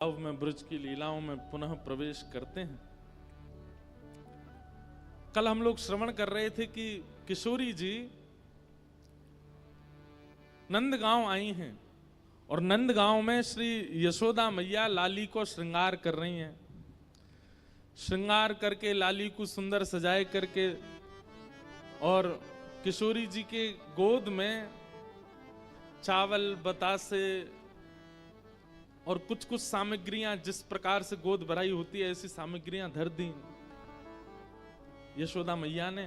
अब में ब्रज की लीलाओं में पुनः प्रवेश करते हैं। कल हम लोग श्रवण कर रहे थे कि किशोरी जी नंदगांव आई हैं और नंदगांव में श्री यशोदा मैया लाली को श्रृंगार कर रही हैं। श्रृंगार करके लाली को सुंदर सजाए करके और किशोरी जी के गोद में चावल बतासे और कुछ कुछ सामग्रियां, जिस प्रकार से गोद भराई होती है ऐसी सामग्रियां धर दी यशोदा मैया ने।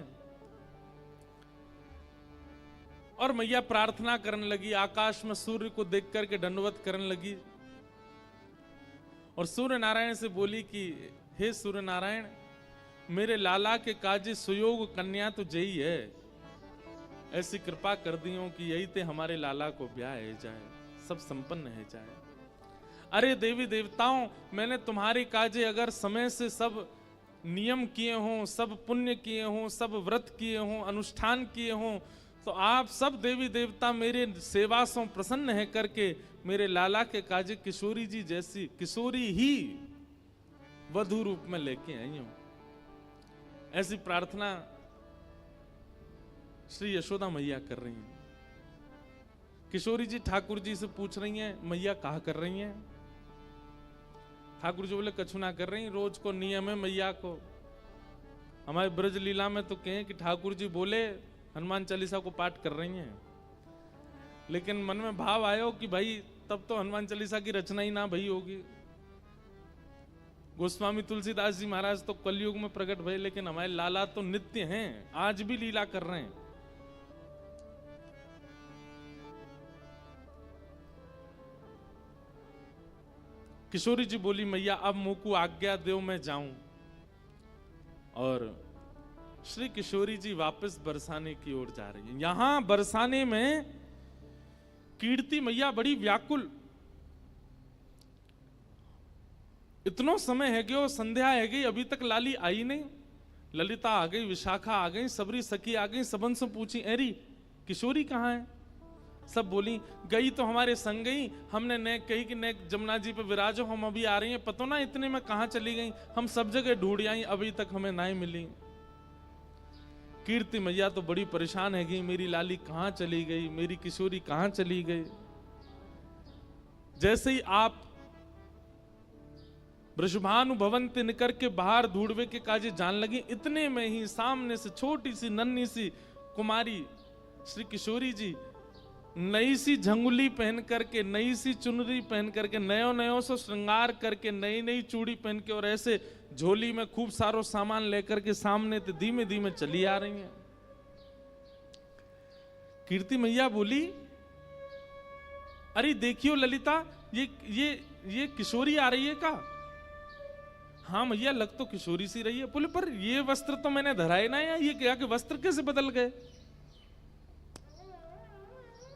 और मैया प्रार्थना करने लगी, आकाश में सूर्य को देख करके दंडवत करने लगी और सूर्य नारायण से बोली कि हे सूर्य नारायण, मेरे लाला के काजी सुयोग कन्या तो जई है, ऐसी कृपा कर दियो कि यही ते हमारे लाला को ब्याह है जाए, सब संपन्न है जाए। अरे देवी देवताओं, मैंने तुम्हारे काजे अगर समय से सब नियम किए हों, सब पुण्य किए हों, सब व्रत किए हों, अनुष्ठान किए हों, तो आप सब देवी देवता मेरे सेवा से प्रसन्न है करके मेरे लाला के काजे किशोरी जी जैसी किशोरी ही वधू रूप में लेके आई हूं। ऐसी प्रार्थना श्री यशोदा मैया कर रही हैं। किशोरी जी ठाकुर जी से पूछ रही हैं, मैया कहा कर रही हैं? ठाकुर जी बोले कछु ना कर रही, रोज को नियम है मैया को। हमारे ब्रज लीला में तो कहें कि ठाकुर जी बोले हनुमान चालीसा को पाठ कर रही हैं, लेकिन मन में भाव आयो कि भाई तब तो हनुमान चालीसा की रचना ही ना भई होगी। गोस्वामी तुलसीदास जी महाराज तो कलयुग में प्रकट भये, लेकिन हमारे लाला तो नित्य हैं, आज भी लीला कर रहे हैं। किशोरी जी बोली, मैया अब मुझको आज्ञा दो मैं जाऊं। और श्री किशोरी जी वापस बरसाने की ओर जा रही है। यहां बरसाने में कीर्ति मैया बड़ी व्याकुल, इतनो समय है गयो, संध्या है गई, अभी तक लाली आई नहीं। ललिता आ गई, विशाखा आ गई, सबरी सखी आ गई, सबन से पूछी अरे किशोरी कहाँ है? सब बोली गई तो हमारे संग गई, हमने ने कही कि ने जमुना जी पे विराजो, हम अभी आ रही हैं, पतो ना इतने में कहां चली गई, हम सब जगह ढूंढ आई, अभी तक हमें ना ही मिली। कीर्ति मैया तो बड़ी परेशान है गई, मेरी लाली कहां चली गई, मेरी किशोरी कहां चली गई। जैसे ही आप वृषभानु भवन ते निकर के बाहर ढूंढवे के काजे जान लगी, इतने में ही सामने से छोटी सी नन्ही सी कुमारी श्री किशोरी जी नई सी झंगुली पहन करके, नई सी चुनरी पहन करके, नयो नयो से श्रृंगार करके, नई नई चूड़ी पहन के और ऐसे झोली में खूब सारो सामान लेकर के सामने तो धीमे धीमे चली आ रही हैं। कीर्ति मैया बोली, अरे देखियो ललिता, ये किशोरी आ रही है का? हाँ मैया, लग तो किशोरी सी रही है। बोले पर ये वस्त्र तो मैंने धराए ना, या ये क्या कि वस्त्र कैसे बदल गए?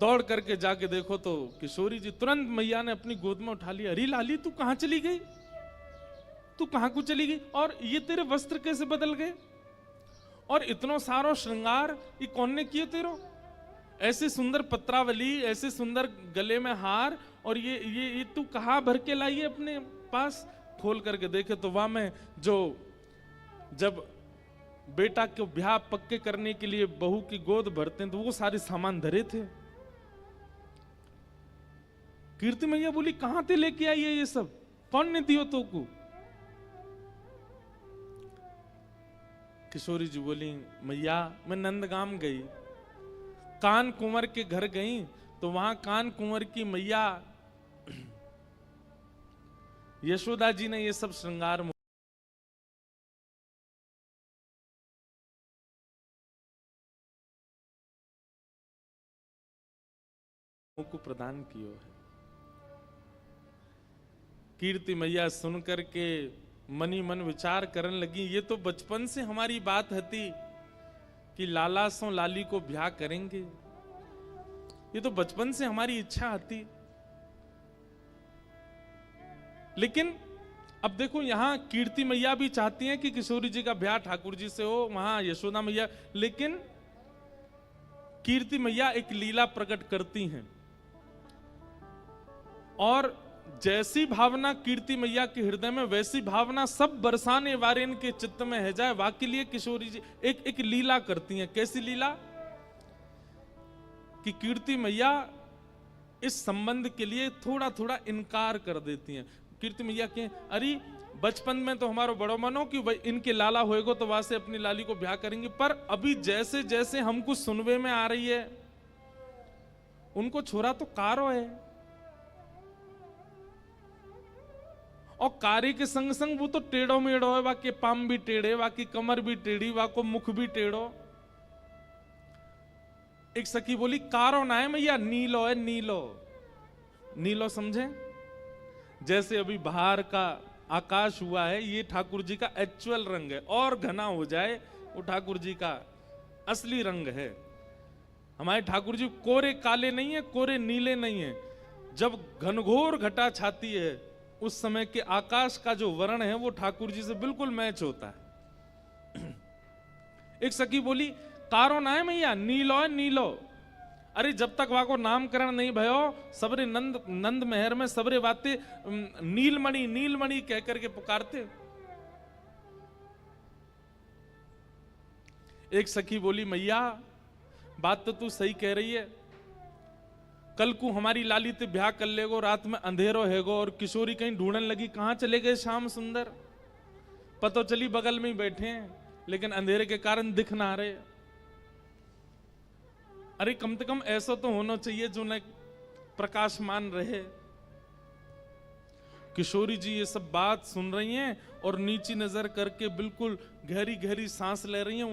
दौड़ करके जाके देखो तो किशोरी जी, तुरंत मैया ने अपनी गोद में उठा लिया। अरे लाली, तू कहां चली गई? तू कहां को चली गई? और ये तेरे वस्त्र कैसे बदल गए? और इतनो सारो श्रृंगार ये कौन ने किए तेरो? ऐसी सुंदर पत्रावली, ऐसे सुंदर गले में हार, और ये तू कहां भर के लाई है अपने पास? खोल करके देखे तो वहां में जो जब बेटा को ब्याह पक्के करने के लिए बहू की गोद भरते हैं तो वो सारे सामान धरे थे। कीर्ति मैया बोली, कहां ते लेके आई है ये सब? कौन ने दियो तो को? किशोरी जी बोली, मैया मैं नंदगाम गई, कान कुंवर के घर गई, तो वहां कान कुंवर की मैया यशोदा जी ने ये सब श्रृंगार को प्रदान किया है। कीर्ति मैया सुन करके मनी मन विचार करने लगी, ये तो बचपन से हमारी बात हती कि लाला सो लाली को ब्याह करेंगे, ये तो बचपन से हमारी इच्छा हती। लेकिन अब देखो, यहां कीर्ति मैया भी चाहती हैं कि किशोरी जी का ब्याह ठाकुर जी से हो, वहां यशोदा मैया, लेकिन कीर्ति मैया एक लीला प्रकट करती हैं और जैसी भावना कीर्ति मैया के हृदय में, वैसी भावना सब बरसाने वारेन के चित्त में है जाए। वाकई लिए किशोरी जी एक लीला करती हैं। कैसी लीला? कि कीर्ति मैया इस संबंध के लिए थोड़ा थोड़ा इनकार कर देती हैं। कीर्ति मैया के अरे बचपन में तो हमारो बड़ो मनो कि इनके लाला होएगो तो वहां से अपनी लाली को ब्याह करेंगे, पर अभी जैसे जैसे हमको सुनवे में आ रही है उनको छोरा तो कारो है, और कार्य के संग संग वो तो टेढ़ो मेढ़ो है, वाके पाम भी टेढ़े, वाकी कमर भी टेढ़ी, वाको मुख भी टेढ़ो। एक सखी बोली कारो ना है मैया, नीलो है, नीलो। नीलो समझे? जैसे अभी बाहर का आकाश हुआ है, ये ठाकुर जी का एक्चुअल रंग है, और घना हो जाए वो ठाकुर जी का असली रंग है। हमारे ठाकुर जी कोरे काले नहीं है, कोरे नीले नहीं है। जब घनघोर घटा छाती है उस समय के आकाश का जो वर्ण है वो ठाकुर जी से बिल्कुल मैच होता है। एक सखी बोली कारो ना है मैया, नीलो है, नीलो। अरे जब तक वाको नामकरण नहीं भयो, सबरे नंद महर में सबरे बातें नीलमणि नीलमणि कह करके पुकारते। एक सखी बोली मैया बात तो तू सही कह रही है, कल को हमारी लाली ते ब्याह कर लेगो, रात में अंधेरो हैगो और किशोरी कहीं ढूंढने लगी कहां चले गए श्याम सुंदर, पतो चली बगल में ही बैठे हैं लेकिन अंधेरे के कारण दिख ना रहे। अरे कम से कम ऐसा तो होना चाहिए जो न प्रकाशमान रहे। किशोरी जी ये सब बात सुन रही हैं और नीची नजर करके बिल्कुल गहरी गहरी सांस ले रही हैं।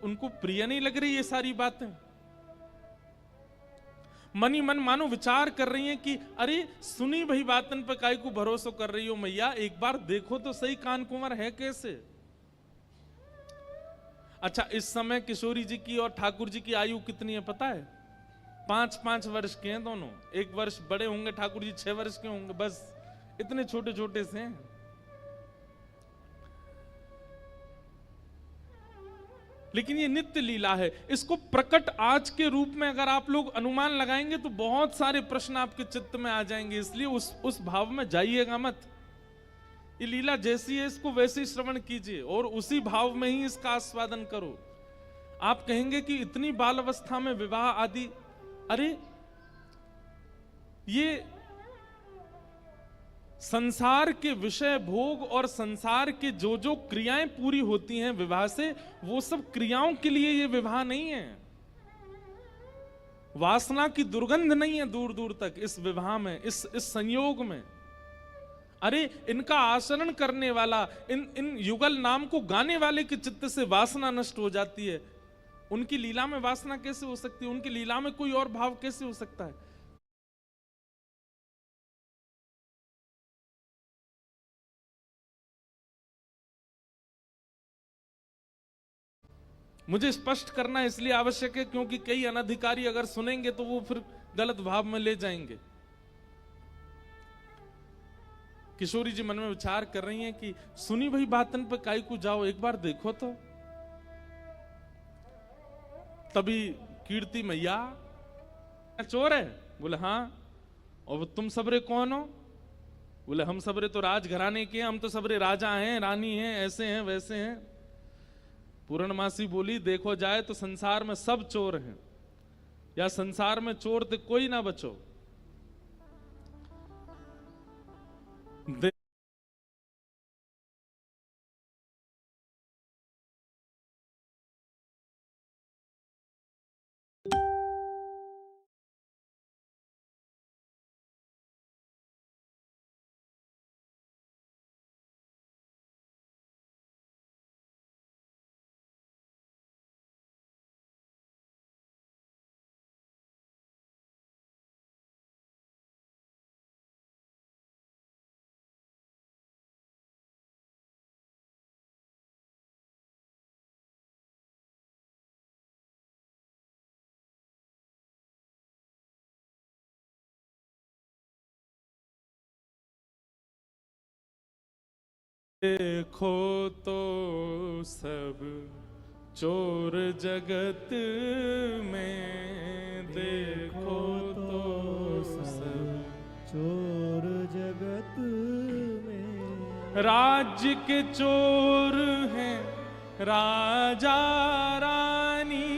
उनको प्रिय नहीं लग रही ये सारी बातें। मनी मन मानो विचार कर रही हैं कि अरे सुनी भई बातन पे काहे को भरोसा कर रही हो मैया, एक बार देखो तो सही कान कुंवर है कैसे। अच्छा इस समय किशोरी जी की और ठाकुर जी की आयु कितनी है पता है? 5-5 वर्ष के हैं दोनों। 1 वर्ष बड़े होंगे ठाकुर जी, 6 वर्ष के होंगे, बस इतने छोटे छोटे से हैं। लेकिन ये नित्य लीला है। इसको प्रकट आज के रूप में अगर आप लोग अनुमान लगाएंगे तो बहुत सारे प्रश्न आपके चित्त में आ जाएंगे, इसलिए उस भाव में जाइएगा मत। ये लीला जैसी है इसको वैसे ही श्रवण कीजिए और उसी भाव में ही इसका आस्वादन करो। आप कहेंगे कि इतनी बाल अवस्था में विवाह आदि, अरे ये संसार के विषय भोग और संसार के जो जो क्रियाएं पूरी होती हैं विवाह से, वो सब क्रियाओं के लिए ये विवाह नहीं है। वासना की दुर्गंध नहीं है दूर दूर तक इस विवाह में, इस संयोग में। अरे इनका आचरण करने वाला, इन युगल नाम को गाने वाले के चित्त से वासना नष्ट हो जाती है। उनकी लीला में वासना कैसे हो सकती है? उनकी लीला में कोई और भाव कैसे हो सकता है? मुझे स्पष्ट करना इसलिए आवश्यक है क्योंकि कई अनधिकारी अगर सुनेंगे तो वो फिर गलत भाव में ले जाएंगे। किशोरी जी मन में विचार कर रही हैं कि सुनी भई बातन पे काई को जाओ, एक बार देखो तो। तभी कीर्ति मैया चोर है? बोले हाँ। और तुम सबरे कौन हो? बोले हम सबरे तो राजघराने के हैं, हम तो सबरे राजा हैं, रानी हैं, ऐसे हैं वैसे हैं। पूर्णमासी बोली देखो जाए तो संसार में सब चोर हैं, या संसार में चोर तो कोई ना बचो। देखो तो सब चोर जगत में, देखो तो सब चोर जगत में। राज्य के चोर हैं राजा रानी,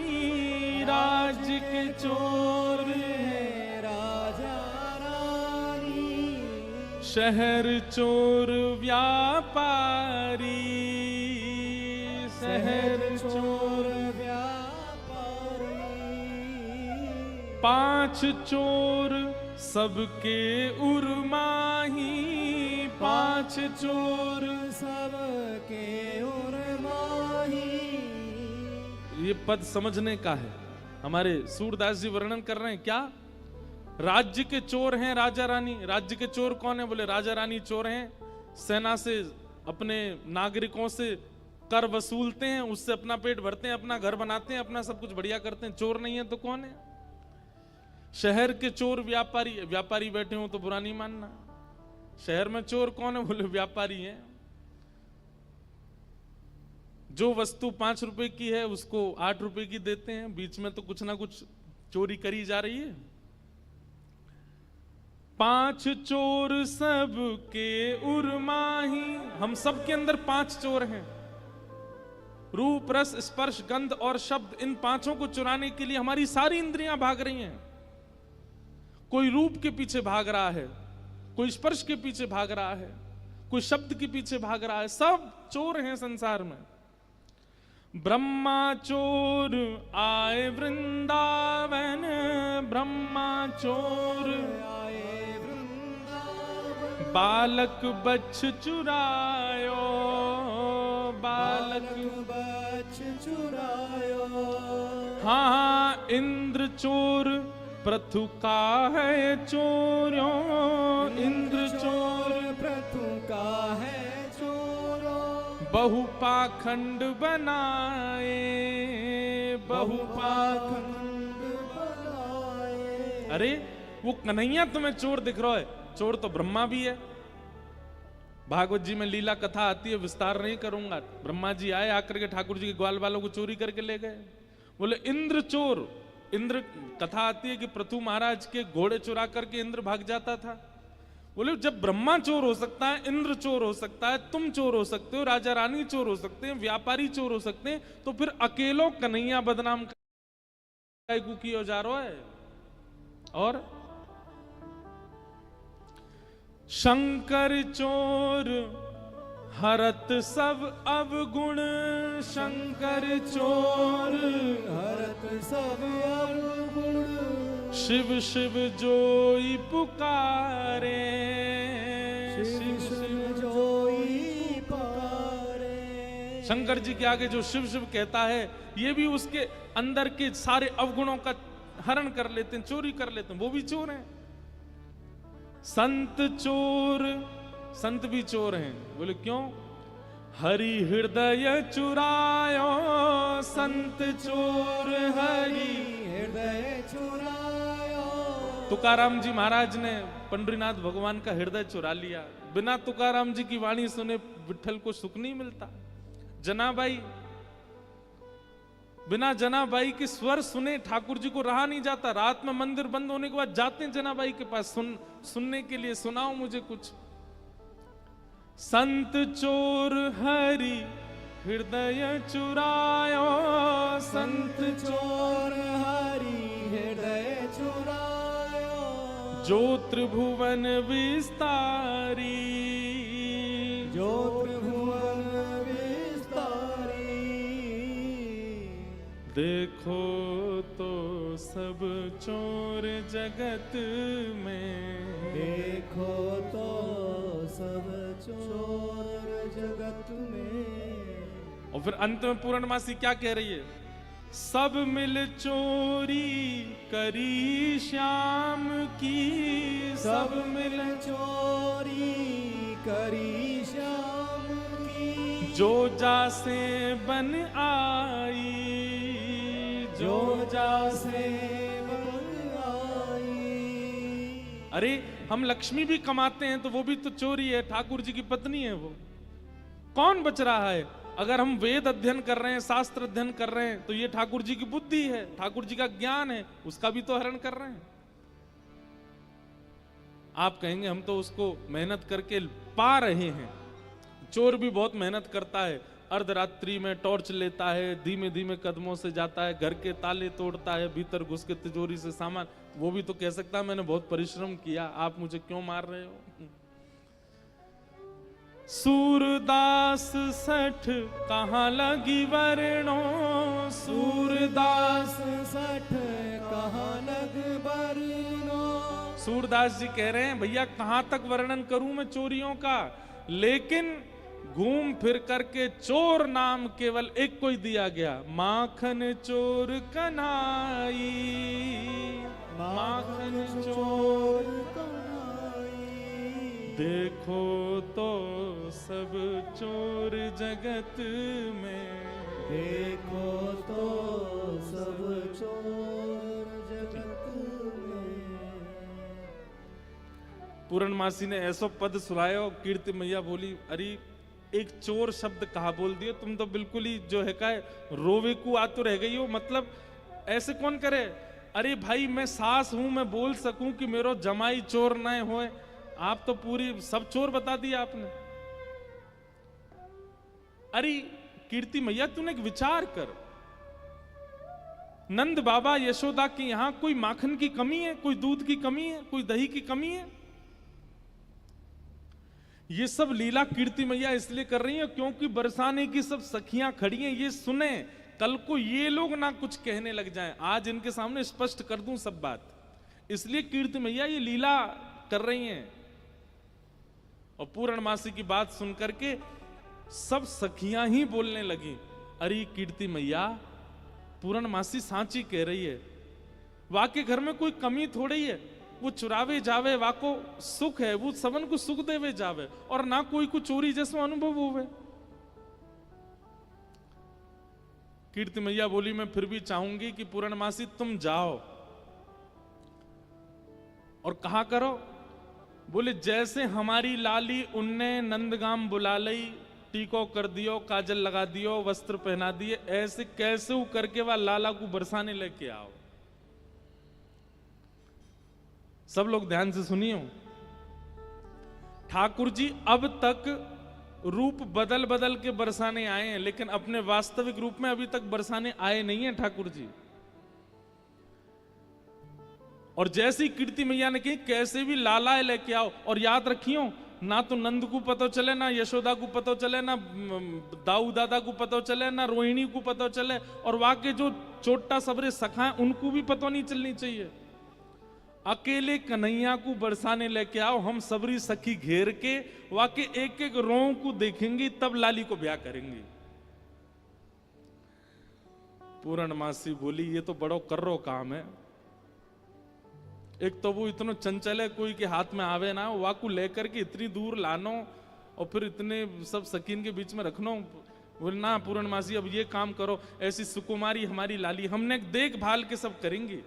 राज्य के चोर हैं राजा रानी, शहर चोर व्यापारी, शहर चोर व्यापारी। 5 चोर सबके उर्माही, 5 चोर सबके उर्माही। ये पद समझने का है। हमारे सूरदास जी वर्णन कर रहे हैं क्या? राज्य के चोर हैं राजा रानी। राज्य के चोर कौन है? बोले राजा रानी चोर हैं, सेना से अपने नागरिकों से कर वसूलते हैं, उससे अपना पेट भरते हैं, अपना घर बनाते हैं, अपना सब कुछ बढ़िया करते हैं। चोर नहीं है तो कौन है? शहर के चोर व्यापारी। व्यापारी बैठे हो तो बुरा नहीं मानना। शहर में चोर कौन है? बोले व्यापारी हैं। जो वस्तु 5 रुपए की है उसको 8 रुपए की देते हैं। बीच में तो कुछ ना कुछ चोरी करी जा रही है। 5 चोर सबके उर्माही। हम सब के अंदर 5 चोर हैं। रूप, रस, स्पर्श, गंध और शब्द, इन 5 को चुराने के लिए हमारी सारी इंद्रियां भाग रही हैं। कोई रूप के पीछे भाग रहा है, कोई स्पर्श के पीछे भाग रहा है, कोई शब्द के पीछे भाग रहा है। सब चोर हैं संसार में। ब्रह्मा चोर आए वृंदावन, ब्रह्मा चोर आए वृंदावन। बालक बच्छ चुरायो, बालक बच्छ चुरायो। हाँ, इंद्र चोर प्रथु का है चोरों, इंद्र चोर प्रथु का है चोरों। बहुपाखंड बनाए, बहुपाखंड बनाए। अरे वो कन्हैया तुम्हें चोर दिख रहा है, चोर तो ब्रह्मा भी है। भागवत जी में लीला कथा आती है, विस्तार नहीं करूंगा। ब्रह्मा जी आए, आकर के ठाकुर जी के ग्वाल वालों को चोरी करके ले गए। बोले इंद्र चोर। इंद्र, कथा आती है कि पृथु महाराज के घोड़े चुरा करके इंद्र भाग जाता था। बोले जब ब्रह्मा चोर हो सकता है, इंद्र चोर हो सकता है, तुम चोर हो सकते हो, राजा रानी चोर हो सकते हैं, व्यापारी चोर हो सकते हैं, तो फिर अकेलो कन्हैया बदनाम किया जा रहा है। और शंकर चोर हरत सब अवगुण, शंकर चोर हरत सब अवगुण। शिव शिव जोई पुकारे, शिव शिव जोई पुकारे। शंकर जी के आगे जो शिव शिव कहता है, ये भी उसके अंदर के सारे अवगुणों का हरण कर लेते हैं, चोरी कर लेते हैं। वो भी चोर हैं। संत चोर, संत भी चोर हैं। बोले क्यों? हरि हृदय चुरायो, संत चोर हरि हृदय चुरायो। तुकाराम जी महाराज ने पंडरीनाथ भगवान का हृदय चुरा लिया। बिना तुकाराम जी की वाणी सुने विठल को सुख नहीं मिलता। जनाबाई, बिना जनाबाई के स्वर सुने ठाकुर जी को रहा नहीं जाता। रात में मंदिर बंद होने के बाद जाते हैं जनाबाई के पास सुनने के लिए, सुनाओ मुझे कुछ। संत चोर हरि हृदय चुरायो, संत चोर हरि हृदय चुरायो। जो त्रिभुवन विस्तारी, जो त्रिभुवन विस्तारी। देखो तो सब चोर जगत में, देखो तो सब चोर जगत में। और फिर अंत में पूर्णमासी क्या कह रही है? सब मिल चोरी करी श्याम की, सब मिल चोरी करी श्याम की। जो जासे बन आई, जो जासे बन आई। अरे हम लक्ष्मी भी कमाते हैं तो वो भी तो चोरी है। ठाकुर जी की पत्नी है वो। कौन बच रहा है? अगर हम वेद अध्ययन कर रहे हैं, शास्त्र अध्ययन कर रहे हैं, तो ये ठाकुर जी की बुद्धि है, ठाकुर जी का ज्ञान है, उसका भी तो हरण कर रहे हैं। आप कहेंगे हम तो उसको मेहनत करके पा रहे हैं। चोर भी बहुत मेहनत करता है, अर्धरात्रि में टॉर्च लेता है, धीमे धीमे कदमों से जाता है, घर के ताले तोड़ता है, भीतर घुस के तिजोरी से सामान, वो भी तो कह सकता है मैंने बहुत परिश्रम किया, आप मुझे क्यों मार रहे हो। सूरदास सठ कहाँ लगी वरणों, सूरदास सठ कहाँ लग बरनो। सूरदास जी कह रहे हैं भैया कहां तक वर्णन करूं मैं चोरियों का, लेकिन घूम फिर करके चोर नाम केवल एक को ही दिया गया, माखन चोर कन्हाई, माखन चोर कन्हाई। देखो तो सब चोर जगत में, देखो तो सब चोर जगत में। पूर्णमासी ने ऐसो पद सुनायो, कीर्ति मैया बोली अरे एक चोर शब्द कहा बोल दिए, तुम तो बिल्कुल ही जो है का रोवे को आतुर रह गई हो, मतलब ऐसे कौन करे। अरे भाई मैं सास हूं, मैं बोल सकूं कि मेरो जमाई चोर न होए, आप तो पूरी सब चोर बता दिया आपने। अरे कीर्ति मैया तूने एक विचार कर, नंद बाबा यशोदा के यहां कोई माखन की कमी है, कोई दूध की कमी है, कोई दही की कमी है। ये सब लीला कीर्ति मैया इसलिए कर रही है क्योंकि बरसाने की सब सखियां खड़ी हैं, ये सुने, कल को ये लोग ना कुछ कहने लग जाएं। आज इनके सामने स्पष्ट कर दूं सब बात, इसलिए कीर्ति मैया ये लीला कर रही हैं। और पूर्णमासी की बात सुन करके सब सखियां ही बोलने लगी, अरे कीर्ति मैया पूर्णमासी सांची कह रही है, वाके घर में कोई कमी थोड़ी है, वो चुरावे जावे वाको सुख है, वो सबन को सुख देवे जावे, और ना कोई को चोरी जैसा अनुभव होवे। कीर्ति मैया बोली मैं फिर भी चाहूंगी कि पूर्णमासी तुम जाओ और कहा करो, बोले जैसे हमारी लाली उनने नंदगाम बुला लई, टीको कर दियो, काजल लगा दियो, वस्त्र पहना दिए, ऐसे कैसे वो करके वह लाला को बरसाने लेके आओ। सब लोग ध्यान से सुनियो, ठाकुर जी अब तक रूप बदल बदल के बरसाने आए हैं, लेकिन अपने वास्तविक रूप में अभी तक बरसाने आए नहीं हैं ठाकुर जी। और जैसी कीर्ति मैया ने कही कैसे भी लाला लेके आओ, और याद रखियो ना तो नंद को पता चले, ना यशोदा को पता चले, ना दाऊ दादा को पता चले, ना रोहिणी को पता चले, और वहां के जो छोटा सबरे सखा हैं उनको भी पता नहीं चलनी चाहिए। अकेले कन्हैया को बरसाने लेके आओ, हम सबरी सखी घेर के वाके एक एक रों को देखेंगे, तब लाली को ब्याह करेंगे। पूर्णमासी बोली ये तो बड़ो कर्रो काम है, एक तो वो इतना चंचल है, कोई के हाथ में आवे ना, वाकू लेकर के इतनी दूर लानो और फिर इतने सब सकीन के बीच में रखनो। बोले ना पूर्णमासी अब ये काम करो, ऐसी सुकुमारी हमारी लाली, हमने देखभाल के सब करेंगे।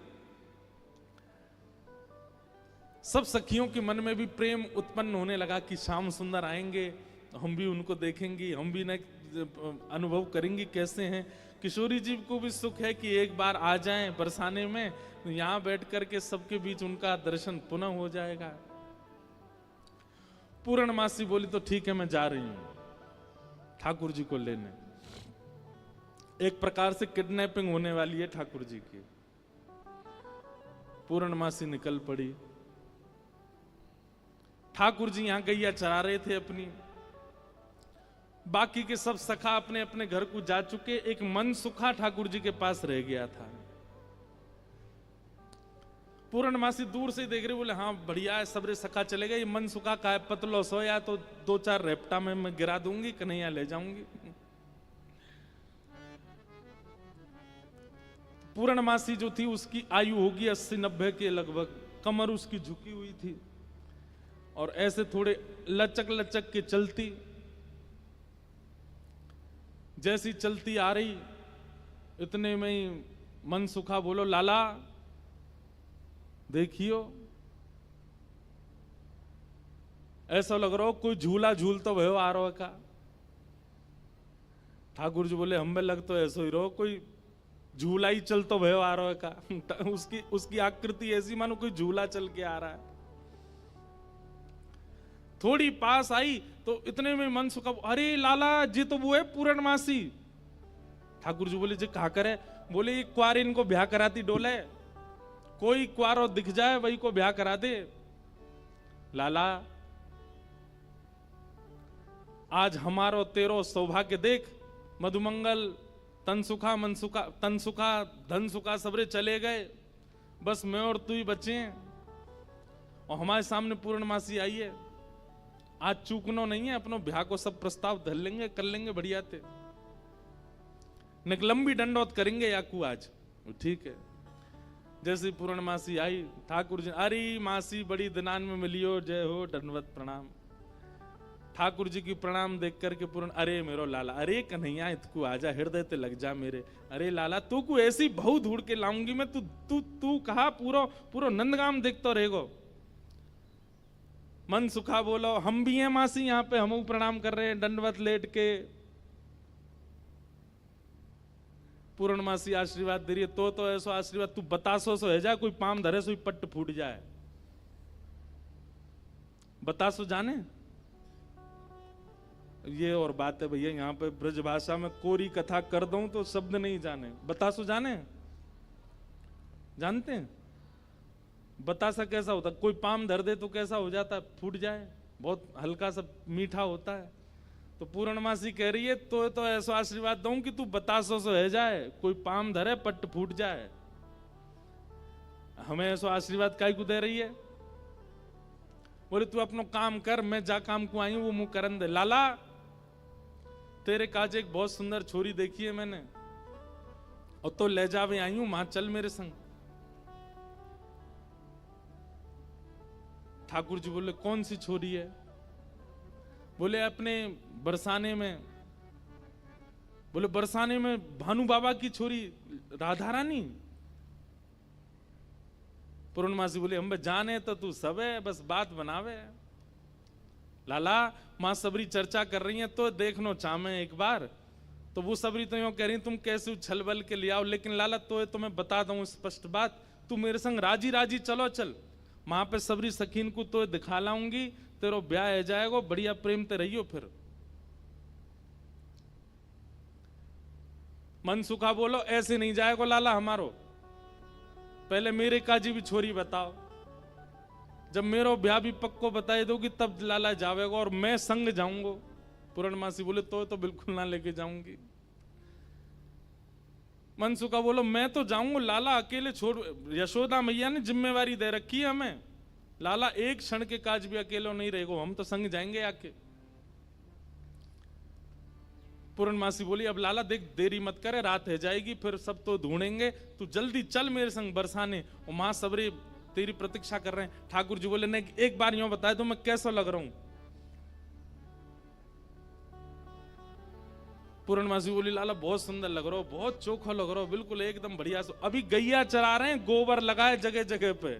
सब सखियों के मन में भी प्रेम उत्पन्न होने लगा कि श्याम सुंदर आएंगे, हम भी उनको देखेंगे, हम भी न अनुभव करेंगे कैसे हैं। किशोरी जी को भी सुख है कि एक बार आ जाएं बरसाने में, यहां बैठ करके सबके बीच उनका दर्शन पुनः हो जाएगा। पूर्णमासी बोली तो ठीक है मैं जा रही हूं ठाकुर जी को लेने। एक प्रकार से किडनैपिंग होने वाली है ठाकुर जी की। पूर्णमासी निकल पड़ी। ठाकुर जी यहां गैया चरा रहे थे अपनी, बाकी के सब सखा अपने अपने घर को जा चुके, एक मन सुखा ठाकुर जी के पास रह गया था। पूर्णमासी दूर से देख रहे, बोले हाँ बढ़िया है, सबरे सखा चले गए, ये मन सुखा का है, पतलो सोया तो 2-4 रेपटा में मैं गिरा दूंगी, कन्हैया ले जाऊंगी। पूर्णमासी जो थी उसकी आयु होगी 80-90 के लगभग, कमर उसकी झुकी हुई थी और ऐसे थोड़े लचक लचक के चलती। जैसी चलती आ रही इतने में ही मन सुखा बोलो लाला देखियो, ऐसा लग रहा हो कोई झूला झूल तो भयो आ रहा का। ठाकुर जी बोले हमें लग तो ऐसा ही रहो कोई झूला ही चल तो भयो आ रहा का। उसकी आकृति ऐसी मानो कोई झूला चल के आ रहा है। थोड़ी पास आई तो इतने में मनसुखा, अरे लाला जी तो वो है पूर्णमासी। ठाकुर जी बोले जी कहा करे? बोले ये क्वार इनको ब्याह कराती डोले, कोई क्वारो दिख जाए वही को ब्याह करा दे। लाला आज हमारो तेरो सौभाग्य देख, मधुमंगल तनसुखा मनसुखा तनसुखा धनसुखा सबरे चले गए, बस मैं और तू ही बचे हैं और हमारे सामने पूर्णमासी आई है। आज चूकनो नहीं है, अपनो ब्याह को सब प्रस्ताव धर लेंगे, कर लेंगे बढ़िया थे, लंबी दंडौत करेंगे याकू आज। ठीक है। जैसे पूर्णमासी आई, ठाकुर जी, अरे मासी बड़ी दिनान में मिलियो, जय हो, दंडवत प्रणाम। ठाकुर जी की प्रणाम देख करके पूर्ण, अरे मेरो लाला, अरे कन्हैया इतकू आजा, हृदय ते लग जा मेरे। अरे लाला तू को ऐसी बहु ढूंढ के लाऊंगी मैं, तू तू तू कहा पूरा पूरा नंदगाम देखतो रहेगो। मन सुखा बोलो, हम भी हैं मासी यहाँ पे, हम प्रणाम कर रहे हैं दंडवत लेट के। पूर्णमासी आशीर्वाद दे रही है, तो ऐसो आशीर्वाद तू बतासो सो है जा, कोई पाम धरे सो पट्ट फूट जाए। बतासो जाने ये और बात है भैया, यहाँ पे ब्रज भाषा में कोरी कथा कर दूं तो शब्द नहीं जाने। बतासो जाने, जानते हैं बतासा कैसा होता? कोई पाम धर दे तो कैसा हो जाता है? फूट जाए, बहुत हल्का सा मीठा होता है। तो पूर्णमासी कह रही है तो ऐसा आशीर्वाद दूं कि तू बतासो सो है जाए, कोई पाम धरे पट्ट फूट जाए। हमें ऐसा आशीर्वाद काहे को दे रही है? बोले तू अपनो काम कर, मैं जा काम को आई हूं वो मुंह करन दे। लाला तेरे काज एक बहुत सुंदर छोरी देखी है मैंने, और तो ले जावे आई हूं, मां चल मेरे संग। ठाकुर जी बोले कौन सी छोरी है? बोले अपने बरसाने में। बोले बरसाने में भानु बाबा की छोरी राधा रानी। पूर्णमासी बोले हम जाने तो तू सब है, बस बात बनावे। लाला मां सबरी चर्चा कर रही है तो देखनो चाहे एक बार। तो वो सबरी तो यूं कह रही तुम कैसे छल बल के ले आओ, लेकिन लाला तो मैं बता दूं स्पष्ट बात, तू मेरे संग राजी राजी चलो चल, वहां पे सबरी सखीन को तो दिखा लाऊंगी, तेरो ब्याह है जाएगा, बढ़िया प्रेम ते रहियो। फिर मन सुखा बोलो ऐसे नहीं जाएगा लाला हमारो, पहले मेरे काजी भी छोरी बताओ, जब मेरो ब्याह भी पक्को बताए दोगी तब लाला जावेगा और मैं संग जाऊंगा। पूर्णमासी बोले तो बिल्कुल ना लेके जाऊंगी। मनसुखा बोलो मैं तो जाऊंगा लाला, अकेले छोड़, यशोदा मैया ने जिम्मेवारी दे रखी है हमें, लाला एक क्षण के काज भी अकेले नहीं रहेगा, हम तो संग जाएंगे आके। पूर्णमासी बोली अब लाला देख देरी मत करे, रात है जाएगी, फिर सब तो ढूंढेंगे, तू जल्दी चल मेरे संग बरसाने, और मां सबरे तेरी प्रतीक्षा कर रहे हैं। ठाकुर जी बोले नहीं एक बार यूं बताए तो मैं कैसा लग रहा हूं? पूर्णमासी बोली लाला बहुत सुंदर लग रहा हो, बहुत चोखा लग रहा हो, बिल्कुल एकदम बढ़िया। अभी गैया चरा रहे हैं, गोबर लगाए जगह जगह पे,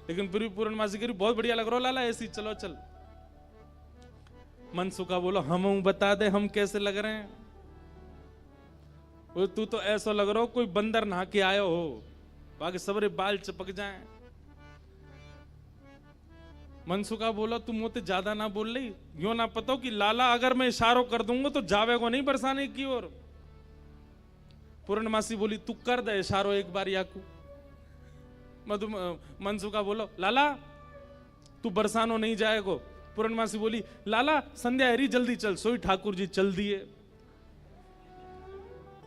लेकिन फिर भी पूर्णमासी कह रही बहुत बढ़िया लग रहा हो लाला, ऐसी चलो चल। मनसुखा बोलो हम बता दे हम कैसे लग रहे हैं? वो तू तो ऐसा लग रहा हो कोई बंदर नहा के आयो हो, बाकी सबरे बाल चिपक जाएं। मनसुखा बोला तू मुझे ज्यादा ना बोल रही, यो ना पता कि लाला अगर मैं इशारों कर दूंगा तो जावेगो नहीं बरसाने की ओर। पूर्णमासी बोली तू कर दे इशारों एक बार याकू। मनसुखा बोलो लाला तू बरसानो नहीं जाएगो। पूर्णमासी बोली लाला संध्या हरी जल्दी चल, सोई ठाकुर जी चल दिए।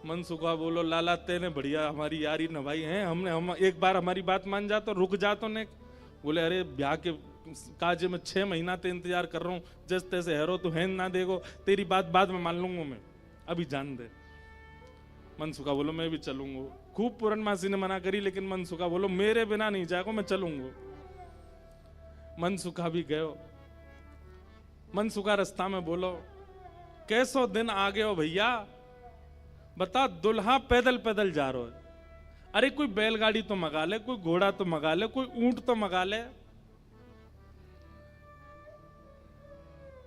मनसुखा बोलो लाला तेने बढ़िया हमारी यारी नभाई है, हम एक बार हमारी बात मान जा तो रुक जा तो ने। बोले अरे ब्याह के काज में 6 महीना ते इंतजार कर रहा हूं, जैसे तैसे हेरो तू है ना देगो, तेरी बात बाद में मान लूंगा मैं, अभी जान दे। मनसुखा बोलो मैं भी चलूंगा। खूब पूर्णमासी ने मना करी, लेकिन मनसुखा बोलो मेरे बिना नहीं जाएगा, मैं चलूंगा। मनसुखा भी गयो। मनसुखा रास्ता में बोलो कैसो दिन आ गए हो भैया, बता दुल्हा पैदल पैदल जा रहा है, अरे कोई बैलगाड़ी तो मंगा ले, कोई घोड़ा तो मंगा ले, कोई ऊंट तो मंगा ले।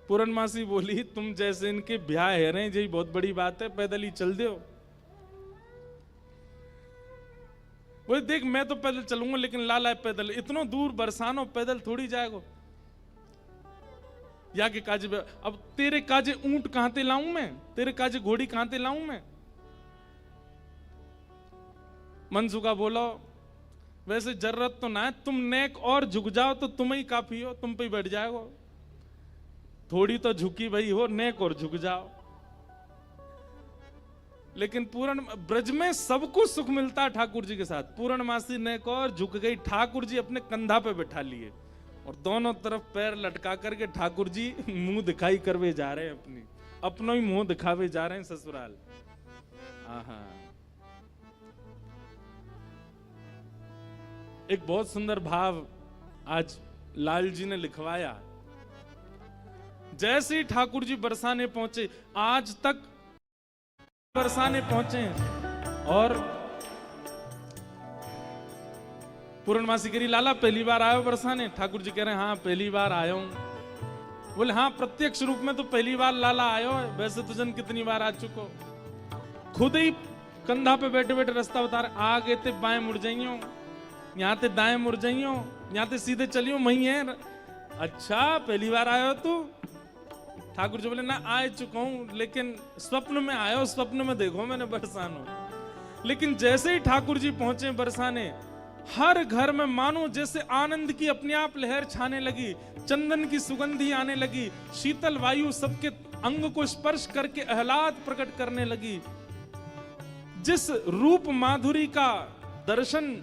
पूर्णमासी बोली तुम जैसे इनके ब्याह है रहे यही बहुत बड़ी बात है, पैदल ही चल दो। बोले देख मैं तो पैदल चलूंगा, लेकिन लाला पैदल इतना दूर बरसानो पैदल थोड़ी जाएगा। या के काजे अब तेरे काजे ऊंट कहां ते लाऊं मैं, तेरे काजे घोड़ी कहां ते लाऊं मैं। मनसुखा बोलो वैसे जरूरत तो ना है, तुम नेक और झुक जाओ तो तुम ही काफी हो, तुम पे ही बैठ जाओ। थोड़ी तो झुकी भाई हो, नेक और झुक जाओ। लेकिन पूर्ण ब्रज में सबको सुख मिलता है ठाकुर जी के साथ। पूर्णमासी नेक और झुक गई, ठाकुर जी अपने कंधा पे बैठा लिए और दोनों तरफ पैर लटका करके ठाकुर जी मुंह दिखाई करवे जा रहे हैं, अपनों ही मुंह दिखावे जा रहे हैं ससुराल। आहा, एक बहुत सुंदर भाव आज लाल जी ने लिखवाया। जैसे ही ठाकुर जी बरसाने पहुंचे, आज तक बरसाने पहुंचे और पूर्णमासी करी लाला पहली बार आयो बरसाने। ठाकुर जी कह रहे हैं हाँ पहली बार आया हूं। बोले हाँ प्रत्यक्ष रूप में तो पहली बार लाला आयो है, वैसे तो जन कितनी बार आ चुको। खुद ही कंधा पे बैठे बैठे रास्ता बता रहे, आगे ते बाएं मुड़ जाइयो, यहाँ ते दाएं मुड़ जाइयो, यहाँ ते सीधे चलियो, वही है। अच्छा पहली बार आयो तू? ठाकुर जी बोले ना आ चुका हूं, लेकिन स्वप्न में आयो, स्वप्न में देखो मैंने बरसानो। लेकिन जैसे ही ठाकुर जी पहुंचे बरसाने, हर घर में मानो जैसे आनंद की अपने आप लहर छाने लगी, चंदन की सुगंधी आने लगी, शीतल वायु सबके अंग को स्पर्श करके आह्लाद प्रकट करने लगी। जिस रूप माधुरी का दर्शन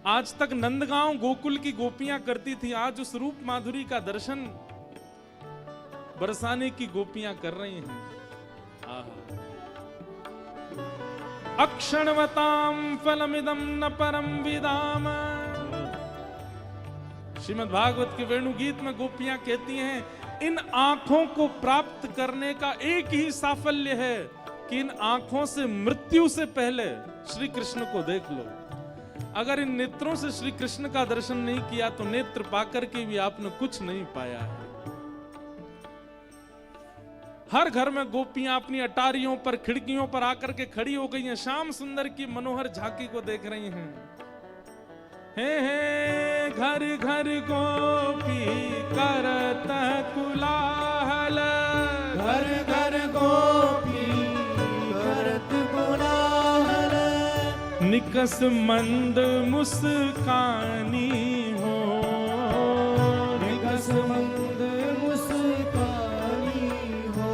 आज तक नंदगांव गोकुल की गोपियां करती थी, आज उस रूप माधुरी का दर्शन बरसाने की गोपियां कर रही हैं। अक्षणवताम फलमिदं न परम विदाम। श्रीमद् भागवत के वेणु गीत में गोपियां कहती हैं इन आंखों को प्राप्त करने का एक ही साफल्य है कि इन आंखों से मृत्यु से पहले श्री कृष्ण को देख लो। अगर इन नेत्रों से श्री कृष्ण का दर्शन नहीं किया तो नेत्र पाकर के भी आपने कुछ नहीं पाया है। हर घर में गोपियां अपनी अटारियों पर, खिड़कियों पर आकर के खड़ी हो गई हैं, श्याम सुंदर की मनोहर झांकी को देख रही हैं। हे घर घर गोपी करत कुलाहल, घर घर गोपी करत कुलाहल, निकस मंद मुस्कानी हो, निकस मंद मुस्कानी हो।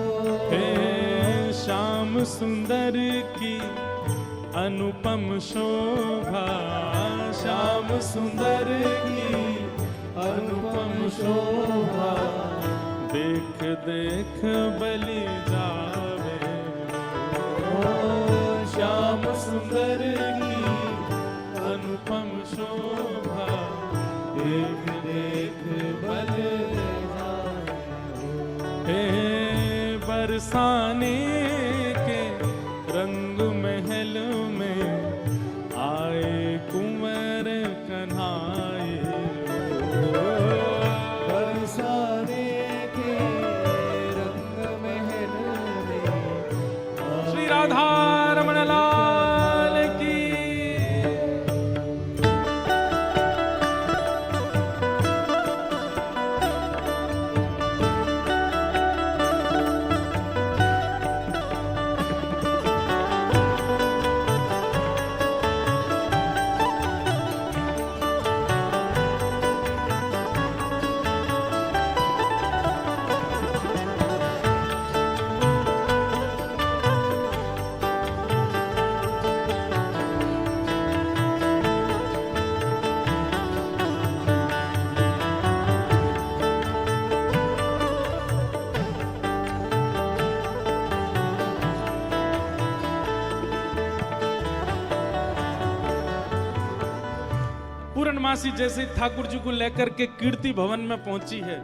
हे श्याम सुंदर की अनुपम शोभा, श्याम सुंदर की अनुपम शोभा, देख देख बलि जावे। ओ श्याम सुंदर की अनुपम शोभा, देख देख बल जाए। हे बरसाने के रंग महल में आए कुंवर कन्हाए। बरसाने के रंग महल में श्री राधा रमण लाल की। पूर्णमासी जैसे ठाकुर जी को लेकर के कीर्ति भवन में पहुंची है।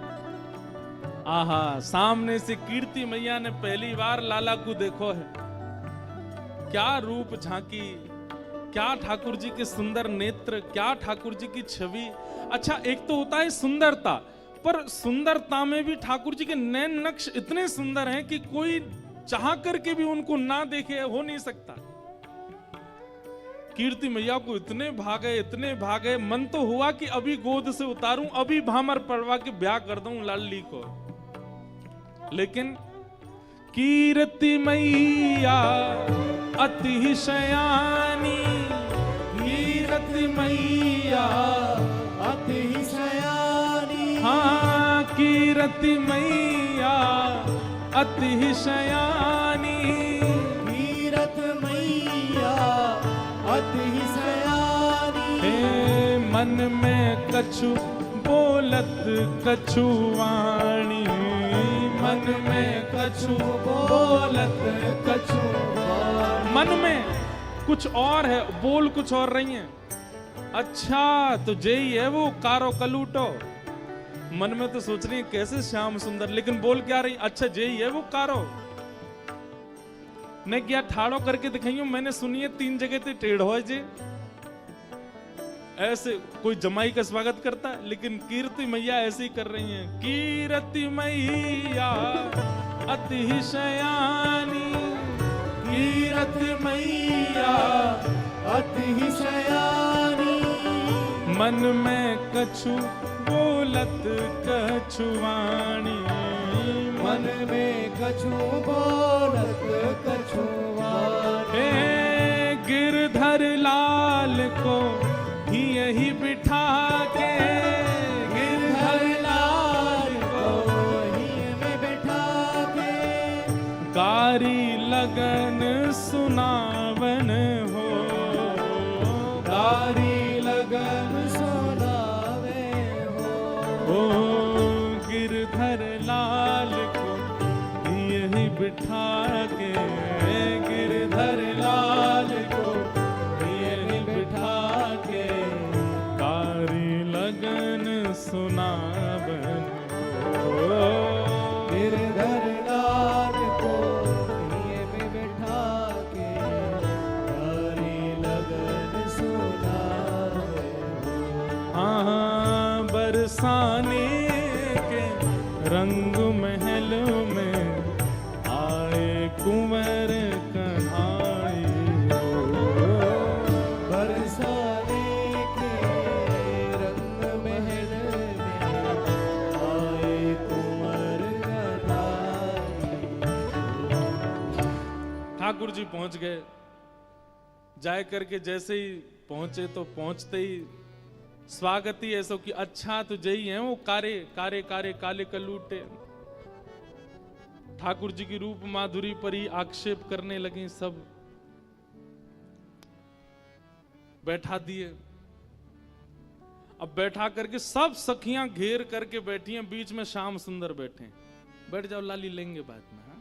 आहा, सामने से कीर्ति मैया ने पहली बार लाला को देखो है। क्या रूप झांकी, क्या ठाकुर जी के सुंदर नेत्र, क्या ठाकुर जी की छवि। अच्छा, एक तो होता है सुंदरता, पर सुंदरता में भी ठाकुर जी के नैन नक्श इतने सुंदर हैं कि कोई चाह करके भी उनको ना देखे हो नहीं सकता। कीर्ति मैया को इतने भागे, मन तो हुआ कि अभी गोद से उतारूं, अभी भामर पड़वा के ब्याह कर दूं लाली को। लेकिन कीर्ति मैया अतिशयानी, कीर्ति मैया अतिशयानी, हाँ कीर्ति मैया अतिशयानी, कीर्ति मैया अतिशयानी। हे मन में कछु बोलत कछु वाणी, मन में कछु बोलत कछु वाणी। मन में कुछ और है, बोल कुछ और रही है। अच्छा तो जेई है वो कारो कलूटो। मन में तो सोच रही है कैसे श्याम सुंदर, लेकिन बोल क्या रही, अच्छा जेई है वो कारो। ने क्या ठाड़ो करके दिखाइयो, मैंने सुनी है 3 जगह ते टेढ़ो है जे। ऐसे कोई जमाई का स्वागत करता है, लेकिन कीर्ति मैया ऐसे ही कर रही हैं। कीर्ति मैया अतिशयानी, कीर्ति मैया अतिशयानी, मन में कछु बोलत कछु वाणी, मन में कछु बोलत कछु वाणी। हे गिरधर लाल को ही यही बिठा के, गिरधर लाल को ही में बैठा के, कारी लगन सुनावन हो, कारी लगन सुनावे हो। ओ गिरधर लाल को यही बिठा के, गिरधर लाल को यही बिठा के, कारी लगन सुनावन हो। गिरधर लाल को ये में बैठा के, कारी लगन सुनावे हो। हाँ बरसाने के रंग महल में आए कुंवर कन्हाई हो। बरसाने के रंग महल में आए कुंवर कन्हाई। ठाकुर जी पहुंच गए। जाए करके जैसे ही पहुंचे तो पहुंचते ही स्वागत ही ऐसा कि अच्छा तो जई है वो कारे कारे कारे काले कलूटे। ठाकुर जी की रूप माधुरी पर ही आक्षेप करने लगे सब। बैठा दिए। अब बैठा करके सब सखियां घेर करके बैठी हैं, बीच में श्याम सुंदर बैठे हैं। बैठ जाओ लाली, लेंगे बाद में। हाँ?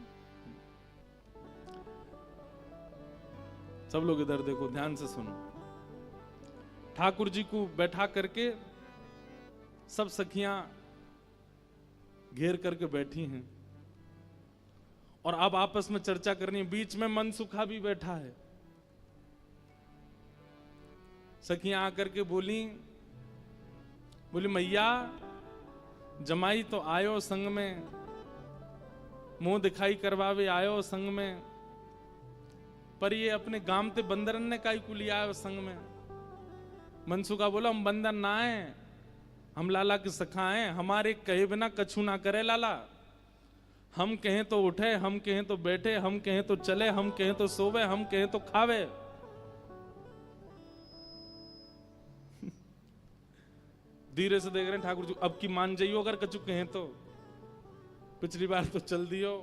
सब लोग इधर देखो, ध्यान से सुनो। ठाकुर जी को बैठा करके सब सखियां घेर करके बैठी हैं और अब आपस में चर्चा करनी है। बीच में मनसुखा भी बैठा है। सखियां आकर के बोली मैया जमाई तो आयो संग में, मुंह दिखाई करवावे आयो संग में, पर ये अपने गांव ते बंदरन ने काई को लिया आयो संग में। मनसुखा बोला हम बंदर ना है, हम लाला के सखा हैं, हमारे कहे बिना कछु ना करे लाला। हम कहें तो उठे, हम कहें तो बैठे, हम कहें तो चले, हम कहें तो सोवे, हम कहें तो खावे। धीरे से देख रहे हैं ठाकुर जी, अब की मान जाइयो अगर कछु कहें तो। पिछली बार तो चल दियो।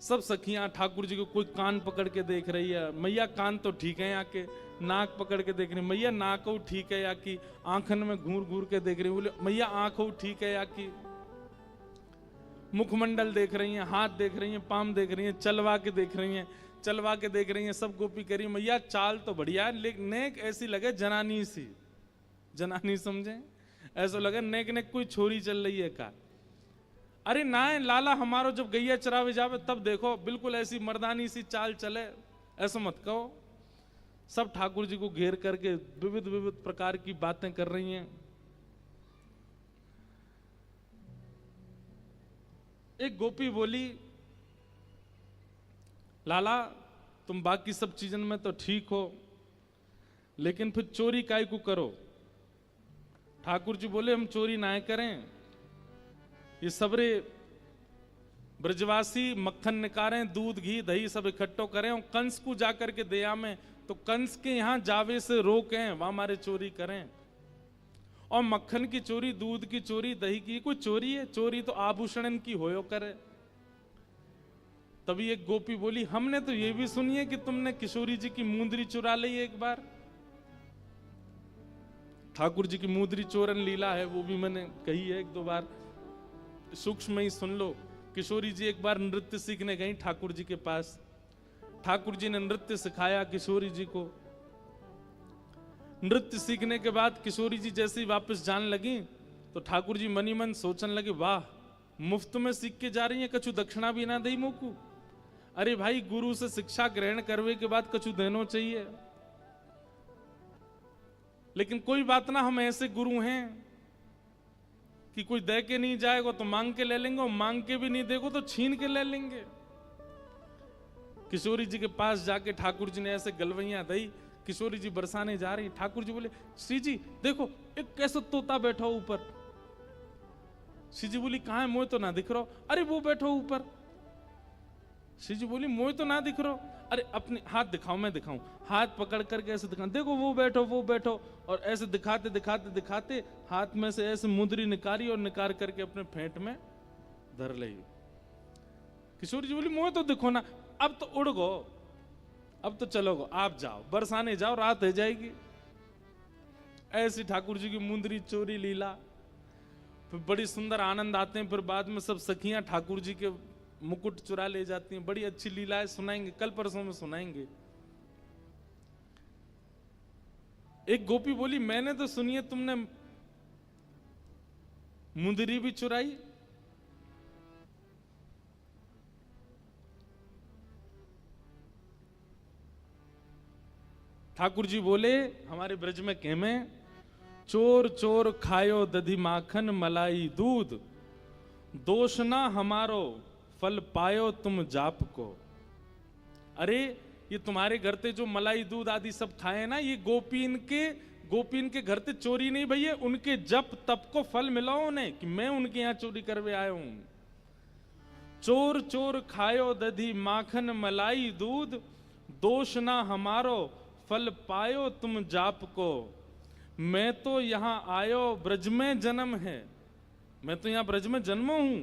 सब सखियां ठाकुर जी को कोई कान पकड़ के देख रही है। मैया कान तो ठीक है, आके नाक पकड़ के देख रही है। मैया नाक ठीक है या कि आंखन में घूर घूर के देख रही है। बोले मैया आंख ठीक है या कि मुखमंडल देख रही हैं, हाथ देख रही हैं, पाम देख रही हैं, चलवा के देख रही हैं, चलवा के देख रही हैं। सब गोपी करी मैया चाल तो बढ़िया है, लेकिन नेक ऐसी लगे जनानी सी, जनानी समझे, ऐसा लगे नेक नेक कोई छोरी चल रही है का। अरे ना लाला हमारो जब गैया चरावे जावे तब देखो बिल्कुल ऐसी मर्दानी सी चाल चले, ऐसा मत कहो। सब ठाकुर जी को घेर करके विविध विविध प्रकार की बातें कर रही हैं। एक गोपी बोली लाला तुम बाकी सब चीजन में तो ठीक हो, लेकिन फिर चोरी काय को करो। ठाकुर जी बोले हम चोरी ना करें, ये सबरे ब्रजवासी मक्खन निकारें, दूध घी दही सब इकट्ठो करें और कंस को जाकर के दया में, तो कंस के यहाँ जावे से रोकें, वहां हमारे चोरी करें। और मक्खन की चोरी, दूध की चोरी, दही की कोई चोरी है? चोरी तो आभूषण की होयो करे। तभी एक गोपी बोली, हमने तो ये भी सुनी है कि तुमने किशोरी जी की मुंदरी चुरा ली एक बार। ठाकुर जी की मुंदरी चोरन लीला है, वो भी मैंने कही है एक दो बार, सूक्ष्म ही सुन लो। किशोरी जी एक बार नृत्य सीखने गई ठाकुर जी के पास। ठाकुर जी ने नृत्य सिखाया किशोरी जी को। नृत्य सीखने के बाद किशोरी जी जैसे ही वापस जाने लगी तो ठाकुर जी मनी मन सोचने लगे, वाह मुफ्त में सीख के जा रही है, कछु दक्षिणा भी ना दई मोकू। अरे भाई, गुरु से शिक्षा ग्रहण करने के बाद कछु देना चाहिए। लेकिन कोई बात ना, हम ऐसे गुरु हैं कि कोई दे के नहीं जाएगा तो मांग के ले लेंगे, और मांग के भी नहीं देगो तो छीन के ले लेंगे। किशोरी जी के पास जाके ठाकुर जी ने ऐसे गलवैया दई, किशोरी जी बरसाने जा रही। ठाकुर जी बोले, श्री जी देखो एक कैसा तोता बैठा ऊपर। श्री जी बोली, कहां है? मोह तो ना दिख रहा। अरे वो बैठो ऊपर। श्री जी बोली, मोह तो ना दिख रहा। अरे अपने हाथ दिखाओ, मैं दिखाऊं। हाथ पकड़ करके ऐसे दिखा, देखो वो बैठो वो बैठो। और ऐसे दिखाते दिखाते दिखाते हाथ में से ऐसे मुंदरी निकाली और निकाल करके अपने फेंट में धर ली। किशोरी जी बोली, मोह तो दिखो ना। अब तो उड़ गो, अब तो चलो गो, आप जाओ बरसाने जाओ, रात हो जाएगी। ऐसी ठाकुर जी की मुंदरी चोरी लीला। फिर बड़ी सुंदर आनंद आते हैं। फिर बाद में सब सखियां ठाकुर जी के मुकुट चुरा ले जाती हैं। बड़ी अच्छी लीलाएं सुनाएंगे, कल परसों में सुनाएंगे। एक गोपी बोली, मैंने तो सुनी है तुमने मुंदरी भी चुराई। ठाकुर जी बोले, हमारे ब्रज में कहमे, चोर चोर खायो दधी माखन मलाई दूध, दोष ना हमारो फल पायो तुम जाप को। अरे ये तुम्हारे घर ते जो मलाई दूध आदि सब खाए ना, ये गोपीन के घर ते चोरी नहीं भैया, उनके जप तप को फल मिला उन्हें कि मैं उनके यहाँ चोरी करवे आया हूं। चोर चोर खायो दधी माखन मलाई दूध, दोष ना हमारो फल पायो तुम जाप को। मैं तो यहां आयो ब्रज में जन्म है, मैं तो यहां ब्रज में जन्मो हूं।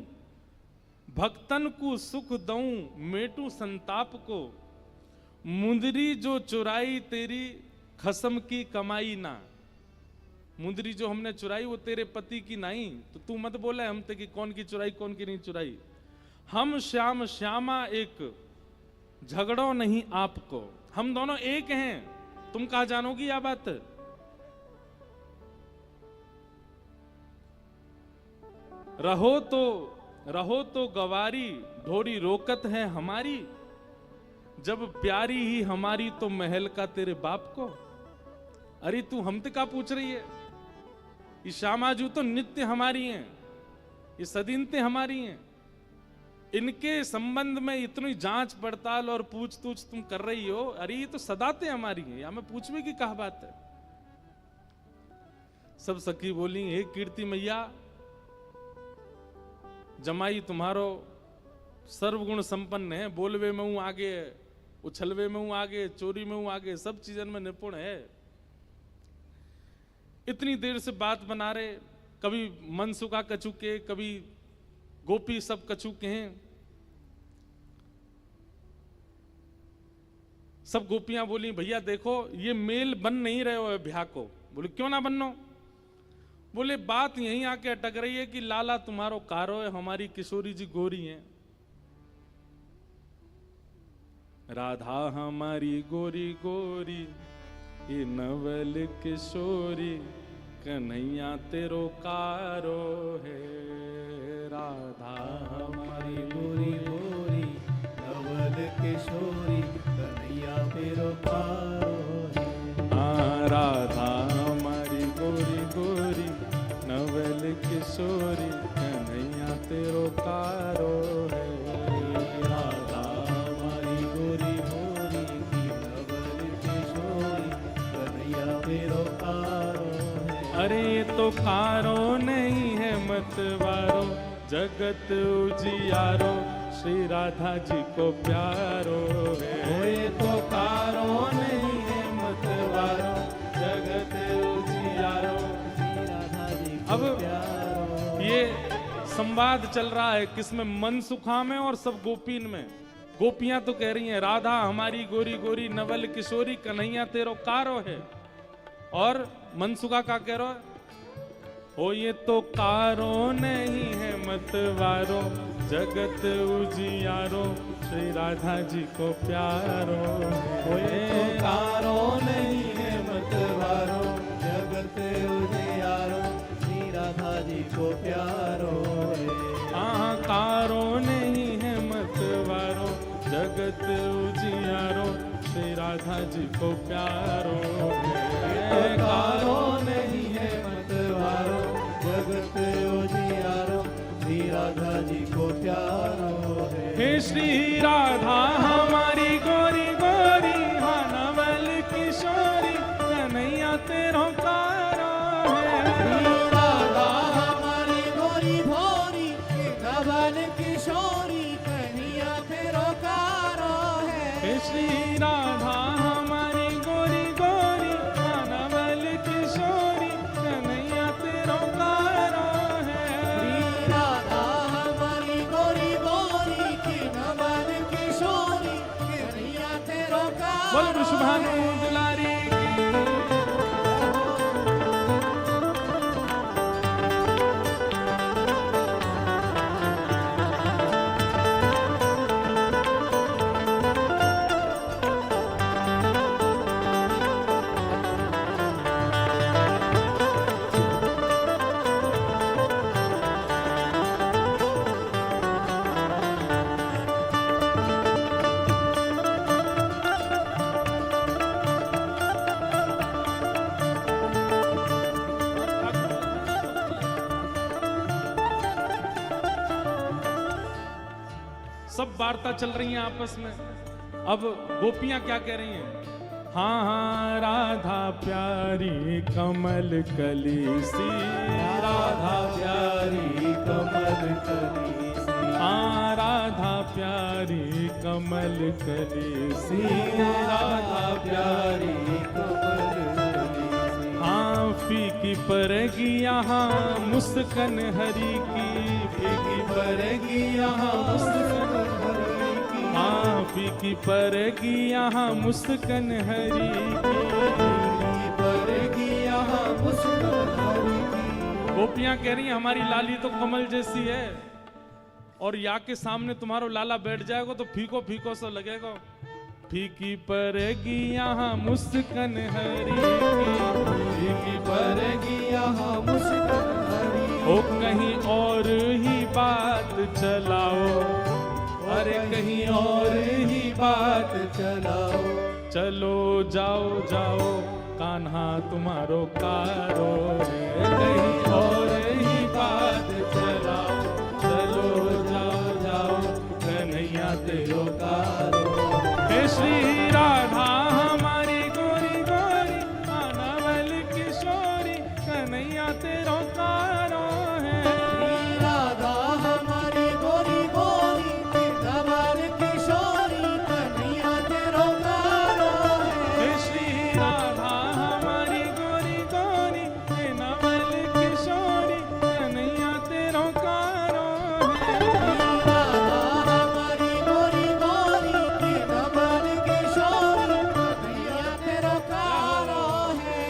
भक्तन को सुख दऊं मेटू संताप को, मुंदरी जो चुराई तेरी खसम की कमाई ना। मुंदरी जो हमने चुराई वो तेरे पति की नहीं, तो तू मत बोले हम ते कि कौन की चुराई कौन की नहीं चुराई। हम श्याम श्यामा एक, झगड़ो नहीं आपको। हम दोनों एक हैं, तुम कहा जानोगी यह बात। रहो तो गवारी, ढोरी रोकत है हमारी। जब प्यारी ही हमारी तो महल का तेरे बाप को। अरे तू हमसे का पूछ रही है? ये श्यामाजू तो नित्य हमारी हैं, ये सदीनते हमारी हैं। इनके संबंध में इतनी जांच पड़ताल और पूछ-तूछ तुम कर रही हो। अरे ये तो सदाते हमारी हैं, या मैं पूछवे की कहा बात है। सब सखी बोली, हे कीर्ति मैया, जमाई तुम्हारो सर्वगुण संपन्न है। बोलवे में हूं आगे, उछलवे में हूं आगे, चोरी में हूं आगे, सब चीजन में निपुण है। इतनी देर से बात बना रहे, कभी मनसुखा कछु के, कभी गोपी सब कछु के हैं। सब गोपियां बोली, भैया देखो ये मेल बन नहीं रहे हो ब्याह को। बोले क्यों ना बनो? बोले बात यहीं आके अटक रही है कि लाला तुम्हारो कारो है, हमारी किशोरी जी गोरी हैं। राधा हमारी गोरी गोरी, ये नवल किशोरी, कन्हैया तेरो कारो है। राधा हमारी गोरी गोरी, नवल किशोरी, कन्हैया तेरो कारो है। राधा हमारी गोरी गोरी, नवल किशोरी, कन्हैया तेरो कारो है। राधा हमारी गोरी गोरी, नवल किशोरी, कन्हैया तेरो कारो है। अरे तो कारो नहीं है मतवारो, जगत उजियारो, श्री राधा जी को प्यारो है। कोई तो कारो नहीं है मतवारो, जगत उजियारो, श्री राधा जी को अब प्यारो। ये संवाद चल रहा है किसमें, मनसुखा में और सब गोपीन में। गोपियां तो कह रही हैं राधा हमारी गोरी गोरी नवल किशोरी, कन्हैया तेरो कारो है। और मनसुखा का कह रहा है, ओ ये तो कारो नहीं है मतवारो, जगत उजियारो, श्री राधा जी को प्यारो कोई है। तो कारो नहीं है मतवारो, जगत उजियारो, श्री राधा जी को प्यारो है। कारो नहीं है मतवारो, जगत उजियारो, श्री राधा जी को प्यारो है। कारो नहीं है मतवारो, जगत उजियारो, श्री राधा जी को प्यारो है। हे श्री राधा हमारी गोरी गोरी, हाँ नवल किशोरी, कन्हैया तेरो कारो है। श्री राधा हमारी गोरी भोरी, नवल किशोरी, कन्हैया तेरो कारो है। हे श्री राधा हमारी गोरी गोरी, हाँ नवल किशोरी, कन्हैया तेरो कारो है। श्री राधा हमारी गोरी गोरी, नवल किशोरी, कन्हैया तेरो कारो बोल वृषभानु दुलारी की। सब वार्ता चल रही है आपस में। अब गोपियां क्या कह रही हैं, हाँ हाँ राधा प्यारी कमल कली सी, राधा प्यारी कमल कली सी, हाँ राधा प्यारी कमल कली सी, राधा प्यारी कमल कली सी। हाँ फीकी परेगी यहाँ मुस्कन हरी की, फीकी पड़ेगी यहाँ मुस्कान हरी की, हाँ फीकी परेगी यहाँ मुस्कन हरी की। फीकी पड़ेगी यहाँ मुस्कान हरी की। गोपियां कह रही हैं हमारी लाली तो कमल जैसी है, और या के सामने तुम्हारो लाला बैठ जाएगा तो फीको फीको सा लगेगा। फीकी परेगी यहाँ मुस्कन हरी की, फीकी पड़ेगी यहाँ मुस्कान हरी की। ओ कहीं और ही बात चलाओ, अरे कहीं और ही बात चलाओ, चलो जाओ जाओ कान्हा तुम्हारो कारो है। कहीं और ही बात चलाओ, चलो जाओ जाओ कन्हैया तेरो कारो। हे श्री राधा हमारी गोरी गोरी, नवल किशोरी, कन्हैया तेरो कारो है। श्री राधा हमारी गोरी गोरी, नवल किशोरी, कन्हैया तेरो कारो है। हे श्री राधा हमारी गोरी गोरी, नवल किशोरी, कन्हैया तेरो कारो है। राधा हमारी गोरी गोरी, नवल किशोरी, कन्हैया तेरो कारो है।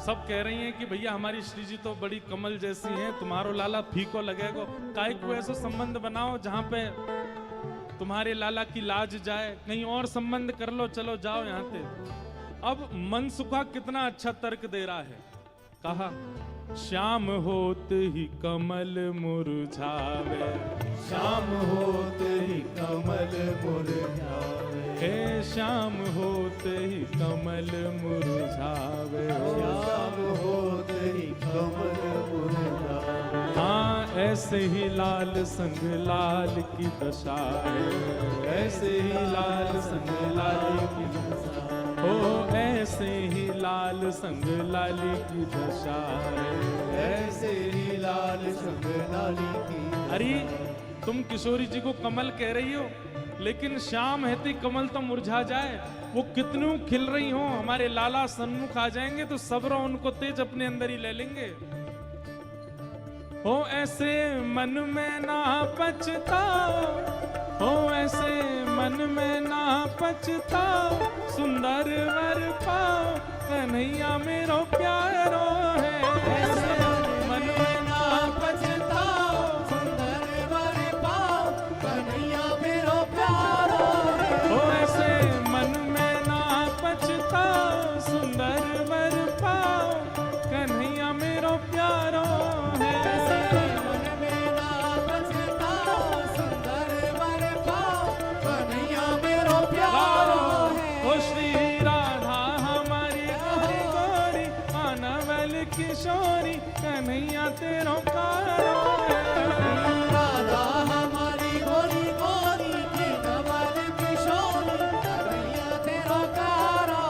सब कह रही हैं कि भैया हमारी श्री जी तो बड़ी कमल जैसी हैं, तुम्हारो लाला फीको लगेगा। काहे को ऐसा संबंध बनाओ जहां पे तुम्हारे लाला की लाज जाए, कहीं और संबंध कर लो, चलो जाओ यहाँ से। अब मनसुखा कितना अच्छा तर्क दे रहा है। कहा श्याम होत ही कमल मुरझावे, श्याम होत ही कमल मुरझावे, हे श्याम होत ही कमल मुरझावे, श्याम होत ही कमल मुरझावे। हाँ ऐसे ही लाल संग लाल की दशा है, ऐसे ही लाल संग लाल की दशा, ओ ऐसे ही लाल संग लाली की दशा है, ऐसे ही लाल संग लाली की। अरे तुम किशोरी जी को कमल कह रही हो, लेकिन श्याम हेती कमल तो मुरझा जाए, वो कितनू खिल रही हो, हमारे लाला सन्मुख आ जाएंगे तो सबरो उनको तेज अपने अंदर ही ले लेंगे। हो ऐसे मन में ना पछताओ, हो ऐसे मन में ना पछताओ, सुंदर वर पाओ कन्हैया मेरो प्यारो है। ऐसे मन में ना पछताओ, सुंदर वर पाओ कन्हैया मेरो प्यारो है। हो ऐसे मन में ना पछताओ, सुंदर वर पाओ कन्हैया मेरो प्यारो है। ऐसे मन में ना पछताओ, सुंदर वर पाओ कन्हैया मेरो प्यारो है। ओ श्री राधा हमारी गोरी गोरी, आनवल किशोरी कन्हैया तेरो प्यारो है। राधा हमारी गोरी गोरी की नवल किशोरी कन्हैया तेरो प्यारो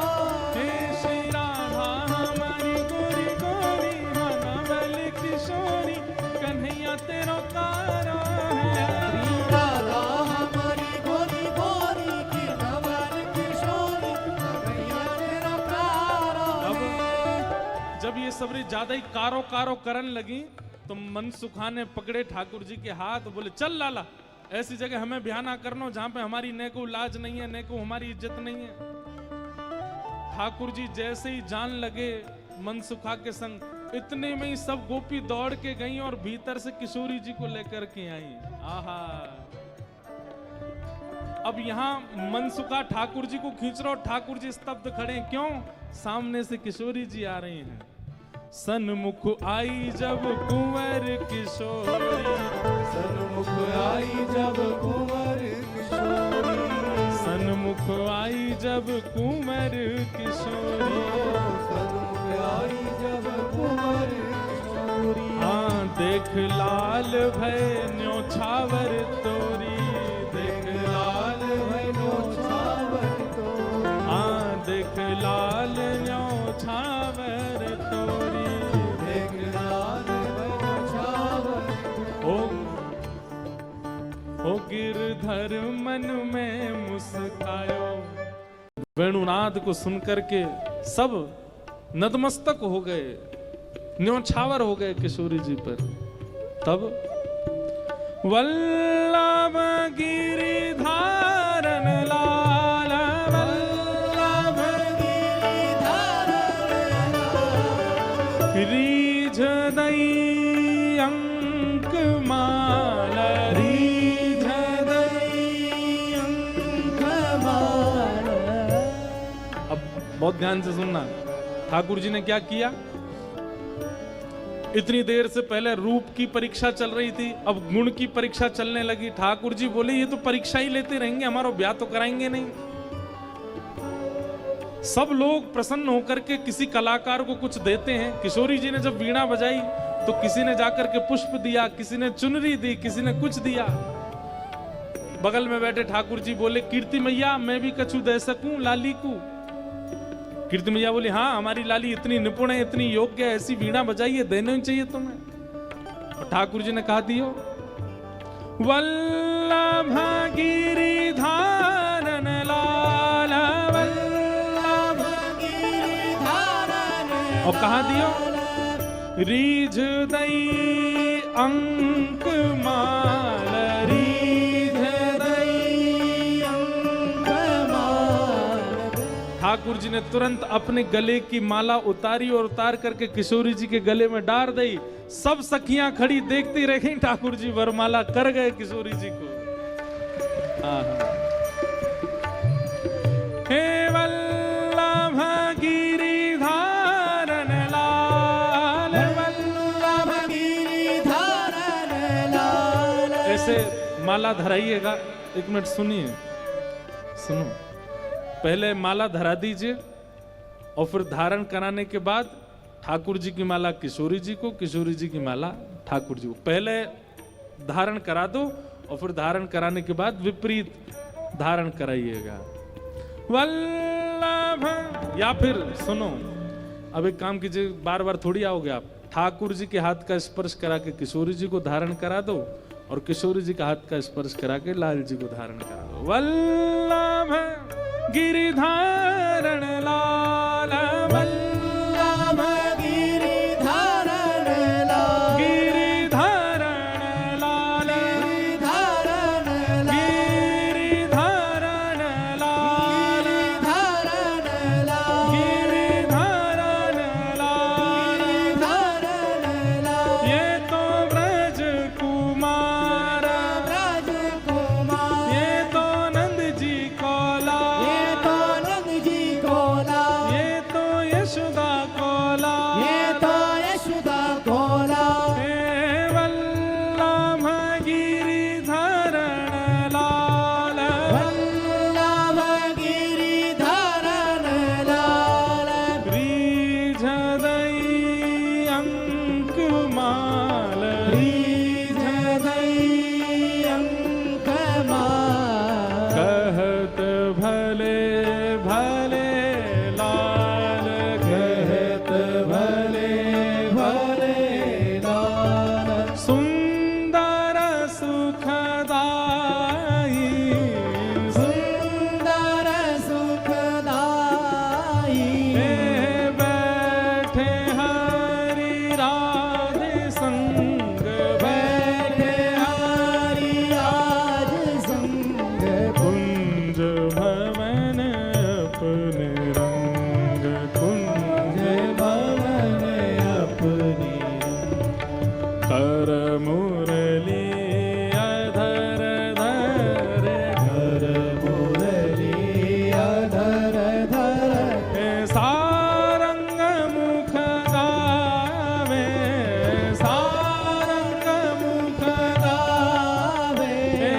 है। हे श्री राधा हमारी गोरी गोरी, आनवल किशोरी कन्हैया तेरो प्यारो है। राधा हमारी गोरी गोरी की नवल किशोरी कन्हैया तेरो प्यारो है। जब ये सबरी ज्यादा ही कारो कारो करन लगी तो मनसुखा ने पकड़े ठाकुर जी के हाथ, बोले चल लाला, ऐसी जगह हमें ब्याह ना करनो जहां पे हमारी न को लाज नहीं है, न को हमारी इज्जत नहीं है। ठाकुर जी जैसे ही जान लगे मनसुखा के संग, इतने में ही सब गोपी दौड़ के गई और भीतर से किशोरी जी को लेकर के आई। आहा, अब यहाँ मनसुखा ठाकुर जी को खींच रहा, ठाकुर जी स्तब्ध खड़े हैं। क्यों? सामने से किशोरी जी आ रही हैं। सन्मुख आई जब कुंवर किशोरी, सन्मुख आई जब कुंवर किशोरी, सन्मुख आई जब कुंवर किशोरी, सन्मुख आई जब कुंवर किशोरी। हाँ देख लाल भय न्योछावर तोरी, देख लाल भय न्योछावर तोरी, हाँ देख लाल न्योछावर तोरी, देख लाल भय न्योछावर ओ गिरधर मन में मुस्कायो। वेणुनाद को सुनकर के सब नतमस्तक हो गए, न्योछावर हो गए किशोरी जी पर। तब वल्लभ गिरिधारन लाल, वल्लभ गिरिधारन लाल, रीझ दई अंक माल, रीझ दई अंक माल। अब बहुत ध्यान से सुनना, ठाकुर जी ने क्या किया। इतनी देर से पहले रूप की परीक्षा चल रही थी, अब गुण की परीक्षा चलने लगी। ठाकुर जी बोले ये तो परीक्षा ही लेते रहेंगे, हमारा ब्याह तो कराएंगे नहीं। सब लोग प्रसन्न होकर के किसी कलाकार को कुछ देते हैं। किशोरी जी ने जब वीणा बजाई तो किसी ने जाकर के पुष्प दिया, किसी ने चुनरी दी, किसी ने कुछ दिया। बगल में बैठे ठाकुर जी बोले कीर्ति मैया मैं भी कछु दे सकूं लाली को। कीर्ति मैया बोली हाँ हमारी लाली इतनी निपुण है, इतनी योग्य है, ऐसी वीणा बजाइए, देना ही चाहिए तुम्हें। और ठाकुर जी ने कहा दियो। वल्लभ गिरिधारन लाल, वल्लभ गिरिधारन और कहा दियो। रीझ दई अंक माल, रीझ दई अंक माल। ठाकुर जी ने तुरंत अपने गले की माला उतारी और उतार करके किशोरी जी के गले में डाल दी। सब सखियां खड़ी देखती रही, ठाकुर जी वरमाला कर गए किशोरी जी को। हे वल्लभ ऐसे माला धराइएगा। एक मिनट सुनिए, सुनो। पहले माला धरा दीजिए और फिर धारण कराने के बाद ठाकुर जी की माला किशोरी जी को, किशोरी जी की माला ठाकुर जी को। पहले धारण करा दो और फिर धारण कराने के बाद विपरीत धारण कराइएगा। वल्लभ, या फिर सुनो, अब एक काम कीजिए, बार बार थोड़ी आओगे आप। ठाकुर जी के हाथ का स्पर्श करा के किशोरी जी को धारण करा दो और किशोरी जी का हाथ का स्पर्श करा के लाल जी को धारण करा दो। वल्लभ गिरिधारण लाल, वल्लभ गिरिधारण लाल, गिरिधारण लाल, गिरिधारण लाल, गिरिधारण लाल, गिरिधारण लाल, गिरिधारण लाल, गिरिधारण लाल। ये तो ब्रज कुमार, ब्रज कुमार, ये तो नंद जी को लाल, ये तो नंद जी को लाल, ये तो यशोदा को लाल, ये तो यशोदा को लाल। हे वल्लभ गिरिधारण लाल, वल्लभ गिरिधारण लाल, ब्रीझदई अंकुमाल, ब्रीझदई अंकमाल। कहत भले भले लाल, कहत भले भले लाल, सुंदर सुखदाई, सुंदर सुखदाई। हे बैठे हरि राधे संग, बैठे हरि आज संग, कुंज भवन अपने रंग, कुंज भवन अपनी। कर मुरली अधर धरे, घर मुरली अधर धर, हे सारंग मुख गावे, सारंग मुख गावे। हे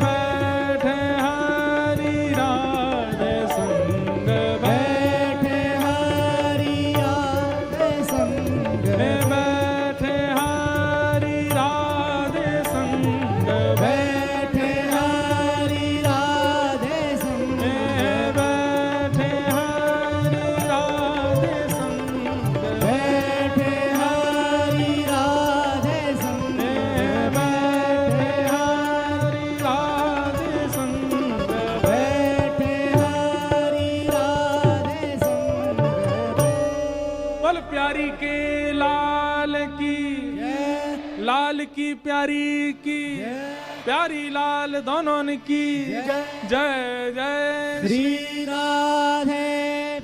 बैठे हरि राधे संग, बैठे हरि आज संग, हे बैठे हरि राधे संग, बैठे हरि राधे संग, हे बैठे हरि राधे संग, बैठे हरि राधे संग, हे बैठे हरि राधे संग, बैठे हरि राधे संग। बोल प्यारी के लाल की, लाल की प्यारी की, प्यारी लाल दोनों की जय जय। श्री राधे।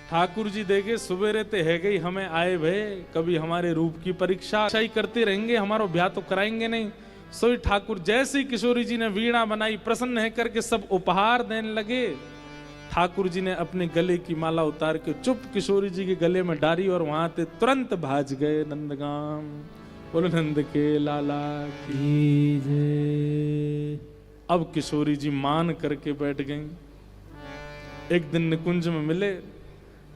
ठाकुर जी देखे सुबेरे ते है गई हमें आए भे, कभी हमारे रूप की परीक्षा ही करते रहेंगे, हमारा ब्याह तो कराएंगे नहीं। सोई ठाकुर जैसी किशोरी जी ने वीणा बनाई, प्रसन्न है करके सब उपहार देने लगे। ठाकुर जी ने अपने गले की माला उतार के चुप किशोरी जी के गले में डाली और वहां ते तुरंत भाज गए नंदगाम। बोलो नंद के लाला की। अब किशोरी जी मान करके बैठ गईं। एक दिन निकुंज में मिले,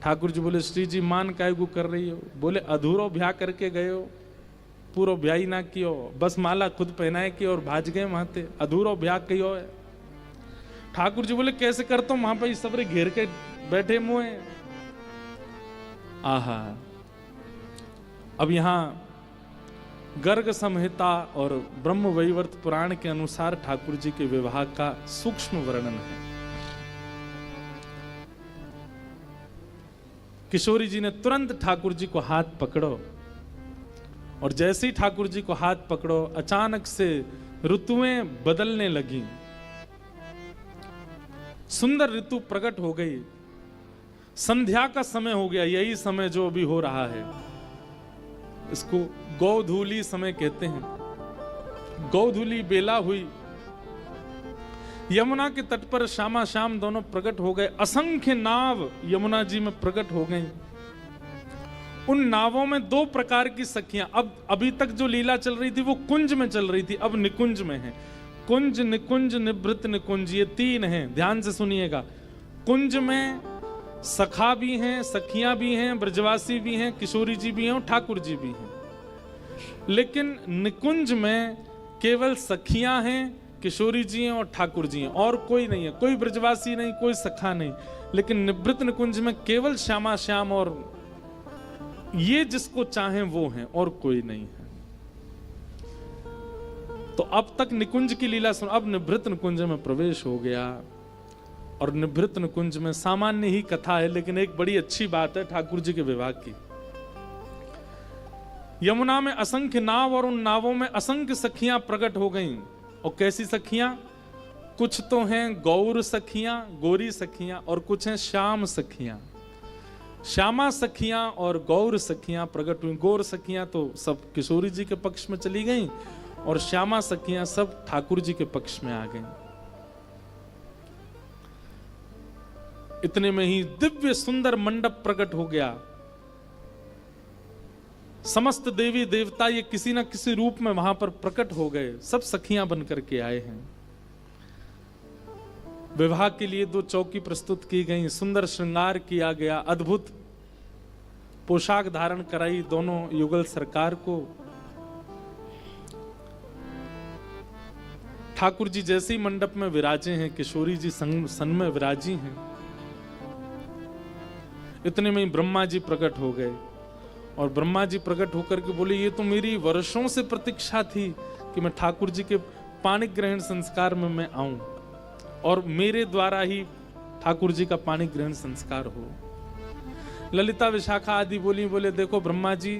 ठाकुर जी बोले श्री जी मान काय को कर रही हो? बोले अधूरो ब्याह करके गए हो, पूरो ब्याह ही ना कियो, बस माला खुद पहनाए की और भाज गए वहां ते, अधूरो ब्याह कियो है। ठाकुर जी बोले कैसे करता हूं, वहां पर सबरे घेर के बैठे मुए। आहा, अब यहां गर्ग संहिता और ब्रह्म वैवर्त पुराण के अनुसार ठाकुर जी के विवाह का सूक्ष्म वर्णन है। किशोरी जी ने तुरंत ठाकुर जी को हाथ पकड़ो और जैसे ही ठाकुर जी को हाथ पकड़ो अचानक से ऋतुएं बदलने लगी, सुंदर ऋतु प्रकट हो गई। संध्या का समय हो गया, यही समय जो अभी हो रहा है, इसको गोधूली समय कहते हैं। गोधूली बेला हुई, यमुना के तट पर श्यामा श्याम दोनों प्रकट हो गए। असंख्य नाव यमुना जी में प्रकट हो गई उन नावों में दो प्रकार की सखियां, अब अभी तक जो लीला चल रही थी वो कुंज में चल रही थी, अब निकुंज में है। कुंज, निकुंज, निभृत निकुंज, ये तीन हैं, ध्यान से सुनिएगा। कुंज में सखा भी हैं, सखियां भी हैं, ब्रजवासी भी हैं, किशोरी जी भी हैं और ठाकुर जी भी हैं। लेकिन निकुंज में केवल सखियां हैं, किशोरी जी हैं और ठाकुर जी हैं, और कोई नहीं है, कोई ब्रजवासी नहीं, कोई सखा नहीं। लेकिन निवृत्त निकुंज में केवल श्यामा श्याम और ये जिसको चाहें वो हैं, और कोई नहीं है। तो अब तक निकुंज की लीला सुन, अब निवृत्त निकुंज में प्रवेश हो गया। और निवृत्त निकुंज में सामान्य ही कथा है, लेकिन एक बड़ी अच्छी बात है ठाकुर जी के विवाह की। यमुना में असंख्य नाव और उन नावों में असंख्य सखियां प्रकट हो गईं। और कैसी सखियां? कुछ तो हैं गौर सखियां, गोरी सखियां, और कुछ हैं श्याम सखियां। श्यामा सखियां और गौर सखियां प्रकट हुई। गौर सखियां तो सब किशोरी जी के पक्ष में चली गईं और श्यामा सखियां सब ठाकुर जी के पक्ष में आ गईं। इतने में ही दिव्य सुंदर मंडप प्रकट हो गया। समस्त देवी देवता ये किसी न किसी रूप में वहां पर प्रकट हो गए, सब सखियां बनकर के आए हैं। विवाह के लिए दो चौकी प्रस्तुत की गई, सुंदर श्रृंगार किया गया, अद्भुत पोशाक धारण कराई दोनों युगल सरकार को। ठाकुर जी जैसे ही मंडप में विराजे हैं, किशोरी जी सन में विराजी हैं। इतने में ही ब्रह्मा जी प्रकट हो गए और ब्रह्मा जी प्रकट होकर के बोले, ये तो मेरी वर्षों से प्रतीक्षा थी कि मैं ठाकुर जी के पाणी ग्रहण संस्कार में मैं आऊं और मेरे द्वारा ही ठाकुर जी का पाणी ग्रहण संस्कार हो। ललिता विशाखा आदि बोले देखो ब्रह्मा जी,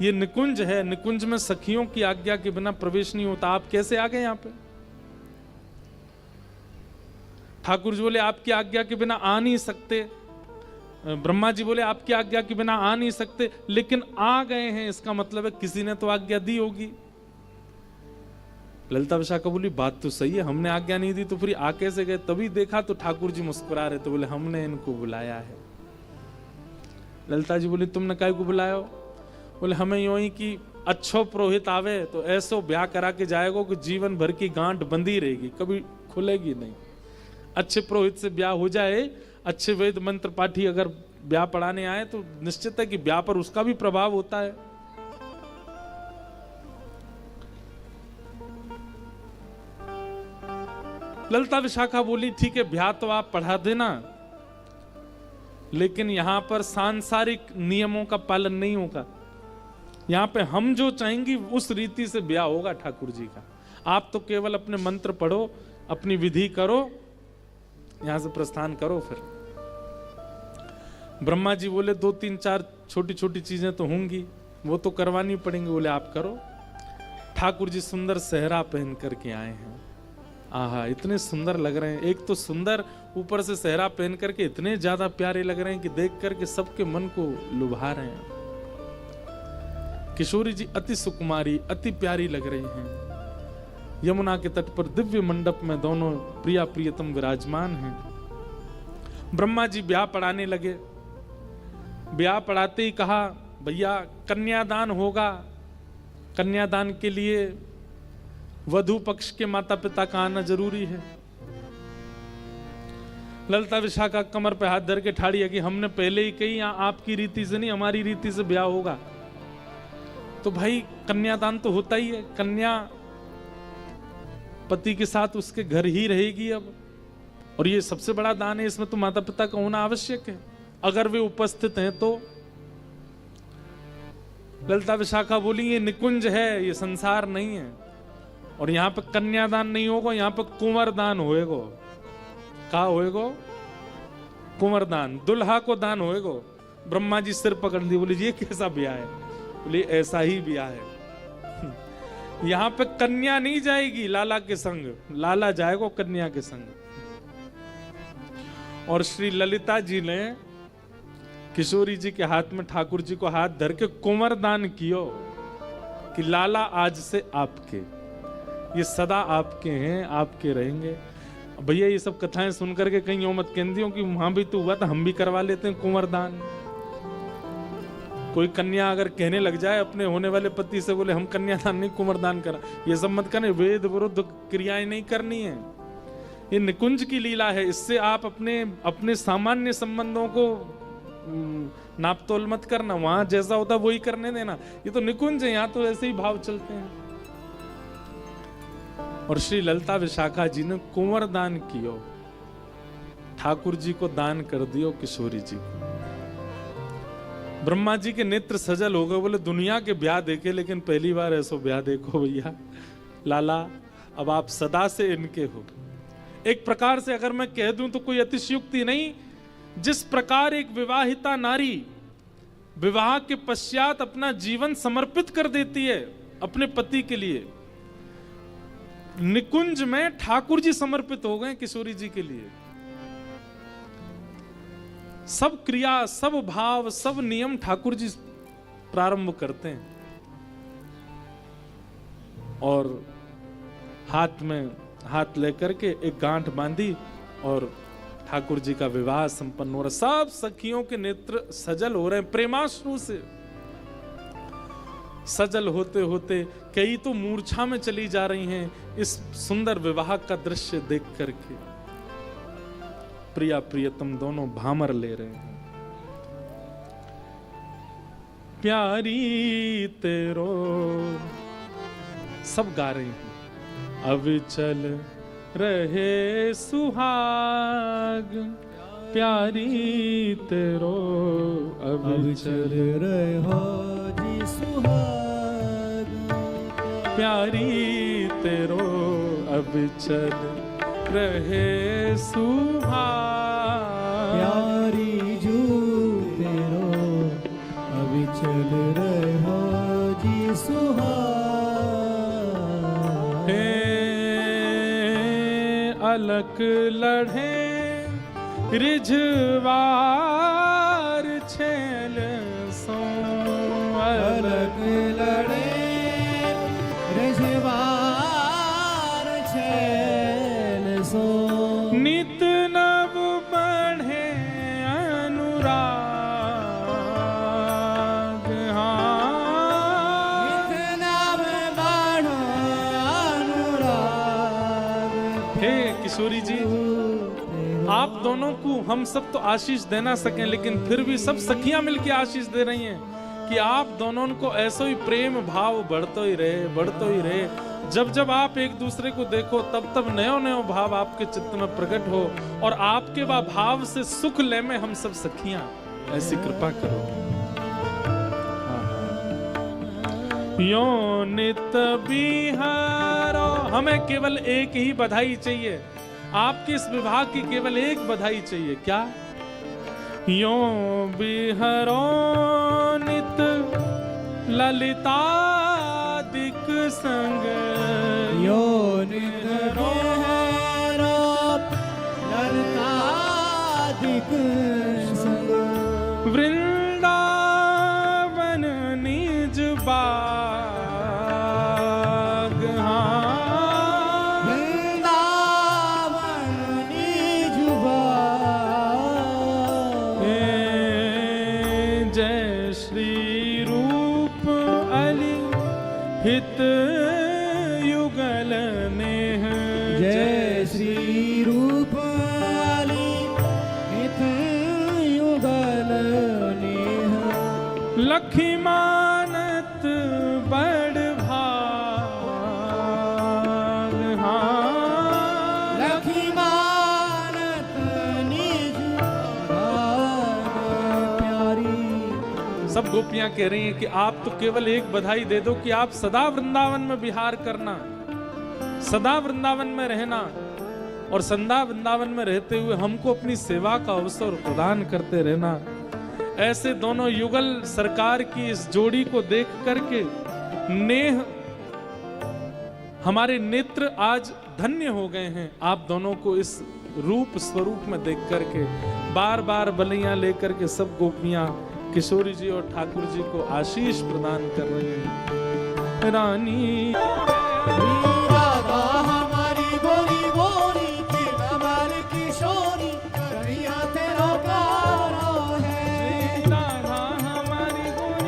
ये निकुंज है, निकुंज में सखियों की आज्ञा के बिना प्रवेश नहीं होता, आप कैसे आ गए यहां पे? ठाकुर जी बोले आपकी आज्ञा के बिना आ नहीं सकते। ब्रह्मा जी बोले आपकी आज्ञा के बिना आ नहीं सकते, लेकिन आ गए हैं, इसका मतलब है किसी ने तो आज्ञा दी होगी। ललिता विशाखा बोली बात तो सही है, हमने आज्ञा नहीं दी तो फिर आ कैसे गए? तभी देखा तो ठाकुर जी मुस्कुरा रहे, तो बोले हमने इनको बुलाया है। ललिता जी बोली तुमने काय को बुलाया हो? बोले हमें यूं ही कि अच्छो पुरोहित आवे तो ऐसो ब्याह करा के जाएगा कि जीवन भर की गांठ बंदी रहेगी, कभी खुलेगी नहीं। अच्छे पुरोहित से ब्याह हो जाए, अच्छे वेद मंत्र पाठी अगर ब्याह पढ़ाने आए तो निश्चित है कि ब्याह पर उसका भी प्रभाव होता है। ललिता विशाखा बोली ठीक है ब्याह तो आप पढ़ा देना, लेकिन यहां पर सांसारिक नियमों का पालन नहीं होगा। यहां पे हम जो चाहेंगे उस रीति से ब्याह होगा ठाकुर जी का। आप तो केवल अपने मंत्र पढ़ो, अपनी विधि करो, यहां से प्रस्थान करो। फिर ब्रह्मा जी बोले 2-3-4 छोटी छोटी चीजें तो होंगी, वो तो करवानी पड़ेंगी। बोले आप करो। ठाकुर जी सुंदर सेहरा पहन करके आए हैं। आहा इतने सुंदर लग रहे हैं, एक तो सुंदर, ऊपर से सेहरा पहन करके इतने ज्यादा प्यारे लग रहे हैं कि देख करके सबके मन को लुभा रहे हैं। किशोरी जी अति सुकुमारी, अति प्यारी लग रही हैं। यमुना के तट पर दिव्य मंडप में दोनों प्रिया प्रियतम विराजमान हैं। ब्रह्मा जी ब्याह पढ़ाने लगे। ब्याह पढ़ाते ही कहा भैया कन्यादान होगा, कन्यादान के लिए वधु पक्ष के माता पिता का आना जरूरी है। ललिता विशाखा कमर पे हाथ धर के ठाड़ी है कि हमने पहले ही कही आपकी रीति से नहीं हमारी रीति से ब्याह होगा। तो भाई कन्यादान तो होता ही है, कन्या पति के साथ उसके घर ही रहेगी अब, और ये सबसे बड़ा दान है, इसमें तो माता पिता का होना आवश्यक है अगर वे उपस्थित हैं तो। ललिता विशाखा बोली ये निकुंज है, ये संसार नहीं है, और यहां पे कन्यादान नहीं होगा, यहां पे कुंवर दान होएगा। कहा होएगा? कुंवर दान, दुल्हा को दान होएगा। ब्रह्मा जी सिर पकड़ ली, बोले ये कैसा ब्याह है? बोले ऐसा ही ब्याह है। यहां पे कन्या नहीं जाएगी लाला के संग, लाला जाएगा कन्या के संग। और श्री ललिता जी ने किशोरी जी के हाथ में ठाकुर जी को हाथ धर के कुंवर दान कियो कि लाला आज से आपके, ये सदा आपके हैं, आपके रहेंगे। भैया ये सब कथाएं सुनकर के कहीं यो मत कहती हो कि वहां भी तो हुआ था हम भी करवा लेते हैं कुंवर दान। कोई कन्या अगर कहने लग जाए अपने होने वाले पति से, बोले हम कन्यादान नहीं कुंवरदान करा, ये सब मत करने, वेद विरुद्ध क्रियाएं नहीं करनी है। ये निकुंज की लीला है, इससे आप अपने सामान्य संबंधों को नापतोल मत करना, वहां जैसा होता वही करने देना। ये तो निकुंज है, यहाँ तो ऐसे ही भाव चलते हैं। और श्री ललिता विशाखा जी ने कुंवर दान कियो, ठाकुर जी को दान कर दियो किशोरी जी को। ब्रह्मा जी के नेत्र सजल हो गए, बोले दुनिया के ब्याह देखे लेकिन पहली बार ऐसा ब्याह देखो भैया। लाला अब आप सदा से इनके हो। एक प्रकार से अगर मैं कह दूं तो कोई अतिशयोक्ति नहीं, जिस प्रकार एक विवाहिता नारी विवाह के पश्चात अपना जीवन समर्पित कर देती है अपने पति के लिए, निकुंज में ठाकुर जी समर्पित हो गए किशोरी जी के लिए। सब क्रिया, सब भाव, सब नियम ठाकुर जी प्रारंभ करते हैं। और हाथ में हाथ लेकर के एक गांठ बांधी और ठाकुर जी का विवाह संपन्न हो रहा। सब सखियों के नेत्र सजल हो रहे हैं प्रेमाश्रु से। सजल होते होते कई तो मूर्छा में चली जा रही हैं इस सुंदर विवाह का दृश्य देख करके। प्रिया प्रियतम दोनों भामर ले रहे हैं। प्यारी तेरो सब गा रही हैं। अब चल रहे सुहाग, प्यारी तेरो अब चल रहे हो जी सुहाग, प्यारी तेरो अब चल रहे सुहाग, प्यारी जू तेरो अभी चल रहे हो जी सुहाग। हे अलक लढ़े रिझवार छेल सो, अलग लड़े रिझवार छेल सो, नित नव बढ़े अनुराग। हाँ इतना में बाढ़ो अनुराग। हे किशोरी जी, आप दोनों को हम सब तो आशीष दे ना सकें, लेकिन फिर भी सब सखियां मिलके आशीष दे रही हैं कि आप दोनों को ऐसा ही प्रेम भाव बढ़तो ही रहे, बढ़तो ही रहे। जब जब आप एक दूसरे को देखो तब तब नयो नयो भाव आपके चित्त में प्रकट हो, और आपके वह भाव से सुख ले में हम सब सखियां। ऐसी कृपा करो। यो नित बिहारो, हमें केवल एक ही बधाई चाहिए, आपके इस विवाह की केवल एक बधाई चाहिए। क्या? यो बिहरो नित ललितादिक संग, यो नित बिहरो ललितादिक संग, वृंदावन निज बाग। हाँ वृंदावन निज बाग। जय श्री रूप अली हित युगल नेह, जय श्री रूप अली हित युगल नेह, लखी मानत बड़ भाग। हाँ लखी मानत निज भाग। प्यारी सब गोपियां कह रही हैं कि आप तो केवल एक बधाई दे दो कि आप सदा वृंदावन में विहार करना, सदा वृंदावन में रहना, और सदा वृंदावन में रहते हुए हमको अपनी सेवा का अवसर प्रदान करते रहना। ऐसे दोनों युगल सरकार की इस जोड़ी को देख करके नेह हमारे नेत्र आज धन्य हो गए हैं। आप दोनों को इस रूप स्वरूप में देख करके बार बार बलियां लेकर के सब गोपियां किशोरी जी और ठाकुर जी को आशीष प्रदान कर रही हैं। रानी राधा हमारी गोरी गोरी की कमल किशोरी, कन्हैया तेरा प्यारा है। राधा हमारी गोरी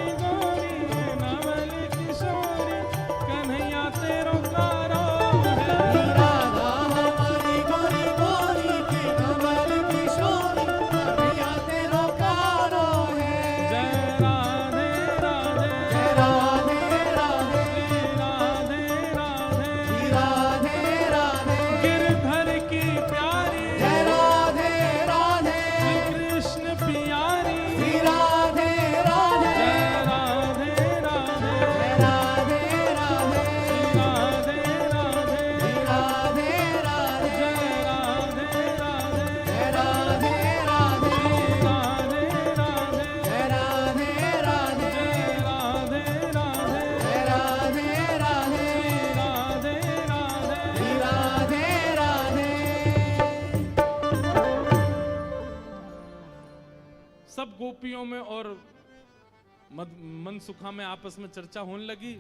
मनसुखा में आपस में चर्चा होने लगी।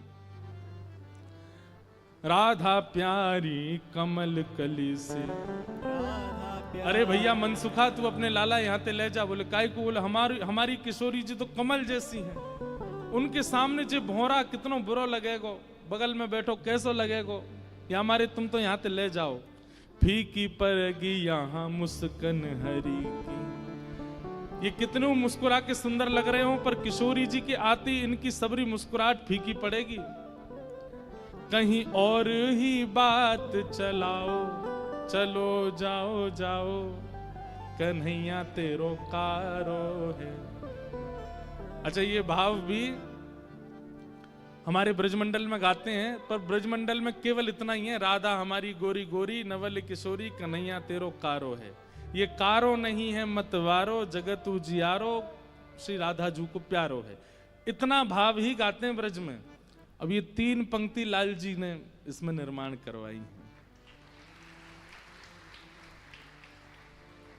राधा प्यारी कमल कली से, अरे भैया मनसुखा तू अपने लाला यहाँ ते ले जा। बोले काय को? बोले हमारी किशोरी जी तो कमल जैसी हैं, उनके सामने जो भौरा कितनो बुरा लगेगो, बगल में बैठो कैसो लगेगो, या हमारे तुम तो यहाँ ते ले जाओ। फीकी पड़ेगी यहाँ मुस्कन हरी की, ये कितने मुस्कुरा के सुंदर लग रहे हो, पर किशोरी जी के आती इनकी सबरी मुस्कुराहट फीकी पड़ेगी। कहीं और ही बात चलाओ, चलो जाओ जाओ, कन्हैया तेरो कारो है। अच्छा, ये भाव भी हमारे ब्रजमंडल में गाते हैं, पर ब्रजमंडल में केवल इतना ही है, राधा हमारी गोरी गोरी, नवल किशोरी, कन्हैया तेरो कारो है। ये कारो नहीं है मतवारो, जगत उजियारो, श्री राधा जू को प्यारो है। इतना भाव ही गाते हैं ब्रज में। अब ये 3 पंक्ति लाल जी ने इसमें निर्माण करवाई है।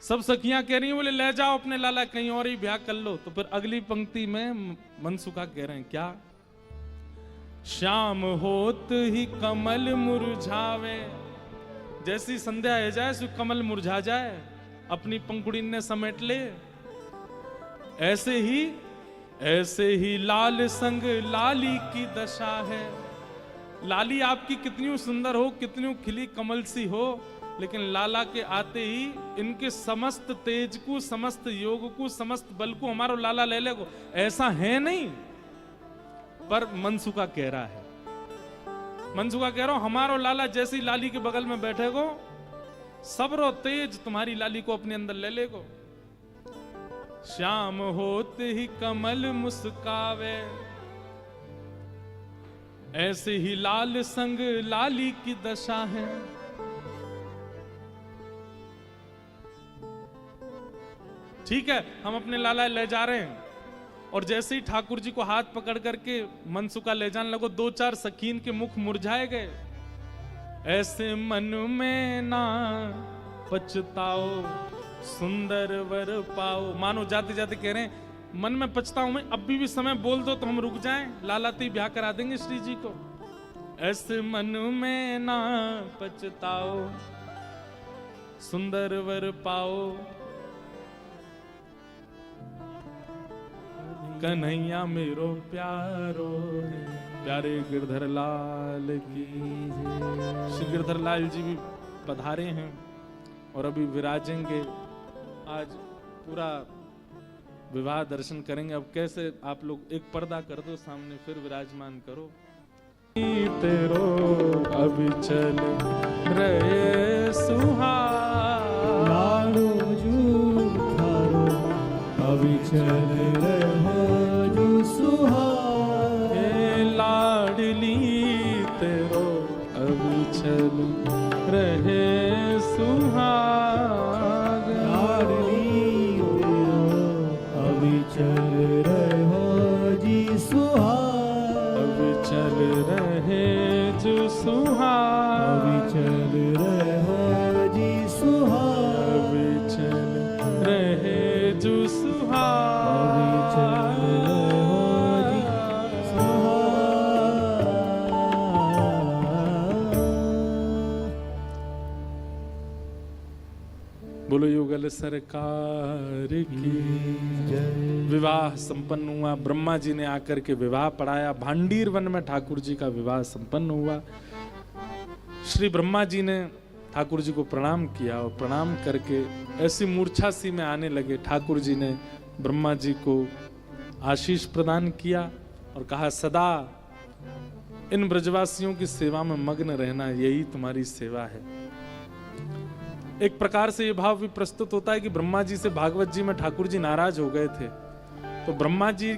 सब सखियां कह रही हैं, बोले ले जाओ अपने लाला कहीं और ही ब्याह कर लो। तो फिर अगली पंक्ति में मनसुखा कह रहे हैं क्या? श्याम होत ही कमल मुरझावे, जैसी संध्या है जाए सो कमल मुरझा जाए, अपनी पंखुड़ी ने समेट ले। ऐसे ही लाल संग लाली की दशा है। लाली आपकी कितनी सुंदर हो, कितनी खिली कमल सी हो, लेकिन लाला के आते ही इनके समस्त तेज को, समस्त योग को, समस्त बल को हमारो लाला ले लेगो, ऐसा है नहीं। पर मनसुखा कह रहा है, मनसुखा कह रहा हूं, हमारो लाला जैसी लाली के बगल में बैठेगो, सबरो तेज तुम्हारी लाली को अपने अंदर ले लेगो। श्याम होते ही कमल मुस्कावे, ऐसे ही लाल संग लाली की दशा है। ठीक है, हम अपने लाला ले जा रहे हैं, और जैसे ही ठाकुर जी को हाथ पकड़ करके मनसुखा ले जाने लगो, 2-4 सखीन के मुख मुरझाए गए। ऐसे मन में ना पछताओ, सुंदर वर पाओ। मानो जाते जाते कह रहे हैं, मन में पछताऊं मैं, अब भी समय बोल दो तो हम रुक जाएं, लाला तो ब्याह करा देंगे श्री जी को। ऐसे मन में ना पछताओ, सुंदर वर पाओ, कन्हैया मेरो प्यारो है। प्यारे गिरधर लाल की जय। श्री गिरधर लाल जी भी पधारे हैं और अभी विराजेंगे। आज पूरा विवाह दर्शन करेंगे। अब कैसे आप लोग एक पर्दा कर दो सामने, फिर विराजमान करो। तेरो अभी चल रहे सुहाग, लाडो जू थारो अभी चल रहे जू सुहाग। लाडली तेरो अभी चल रहे सुहाग, लाडली तेरो अभी चल रहे जी सुहाग। अभी चल रहे जो सुहाग, अभी चल रहे जी सुहाग। अभी चल रहे जो सुहाग, अभी चल रहे जी सुहाग। बोलो युगल सरकार की जय। विवाह संपन्न हुआ। ब्रह्मा जी ने आकर के विवाह पढ़ाया। भांडीर वन में ठाकुर जी का विवाह संपन्न हुआ। श्री ब्रह्मा जी ने ठाकुर जी को प्रणाम किया और प्रणाम करके ऐसी मूर्छा सी में आने लगे। ठाकुर जी ने ब्रह्मा जी को आशीष प्रदान किया और कहा, सदा इन ब्रजवासियों की सेवा में मग्न रहना, यही तुम्हारी सेवा है। एक प्रकार से यह भाव भी प्रस्तुत होता है कि ब्रह्मा जी से भागवत जी में ठाकुर जी नाराज हो गए थे, तो ब्रह्मा जी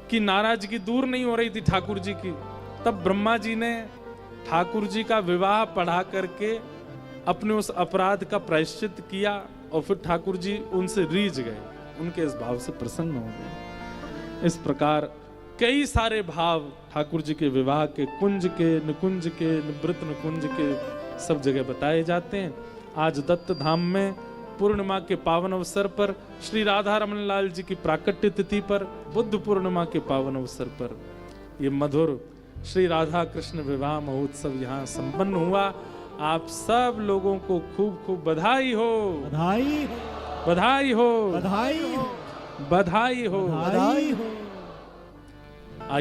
की नाराजगी दूर नहीं हो रही थी ठाकुर जी की। तब ब्रह्मा जी ने ठाकुर जी का विवाह पढ़ा करके अपने उस अपराध का प्रायश्चित किया और फिर ठाकुर जी उनसे रीझ गए, उनके इस भाव से प्रसन्न हो गए। इस प्रकार कई सारे भाव ठाकुर जी के विवाह के, कुंज के, निकुंज के, निवृत्त निकुंज के सब जगह बताए जाते हैं। आज दत्त धाम में पूर्णिमा के पावन अवसर पर, श्री राधा रमन लाल जी की प्राकट्य तिथि पर, बुद्ध पूर्णिमा के पावन अवसर पर ये मधुर श्री राधा कृष्ण विवाह महोत्सव यहाँ संपन्न हुआ। आप सब लोगों को खूब खूब बधाई हो, बधाई बधाई हो, बधाई बधाई हो। बधाई हो।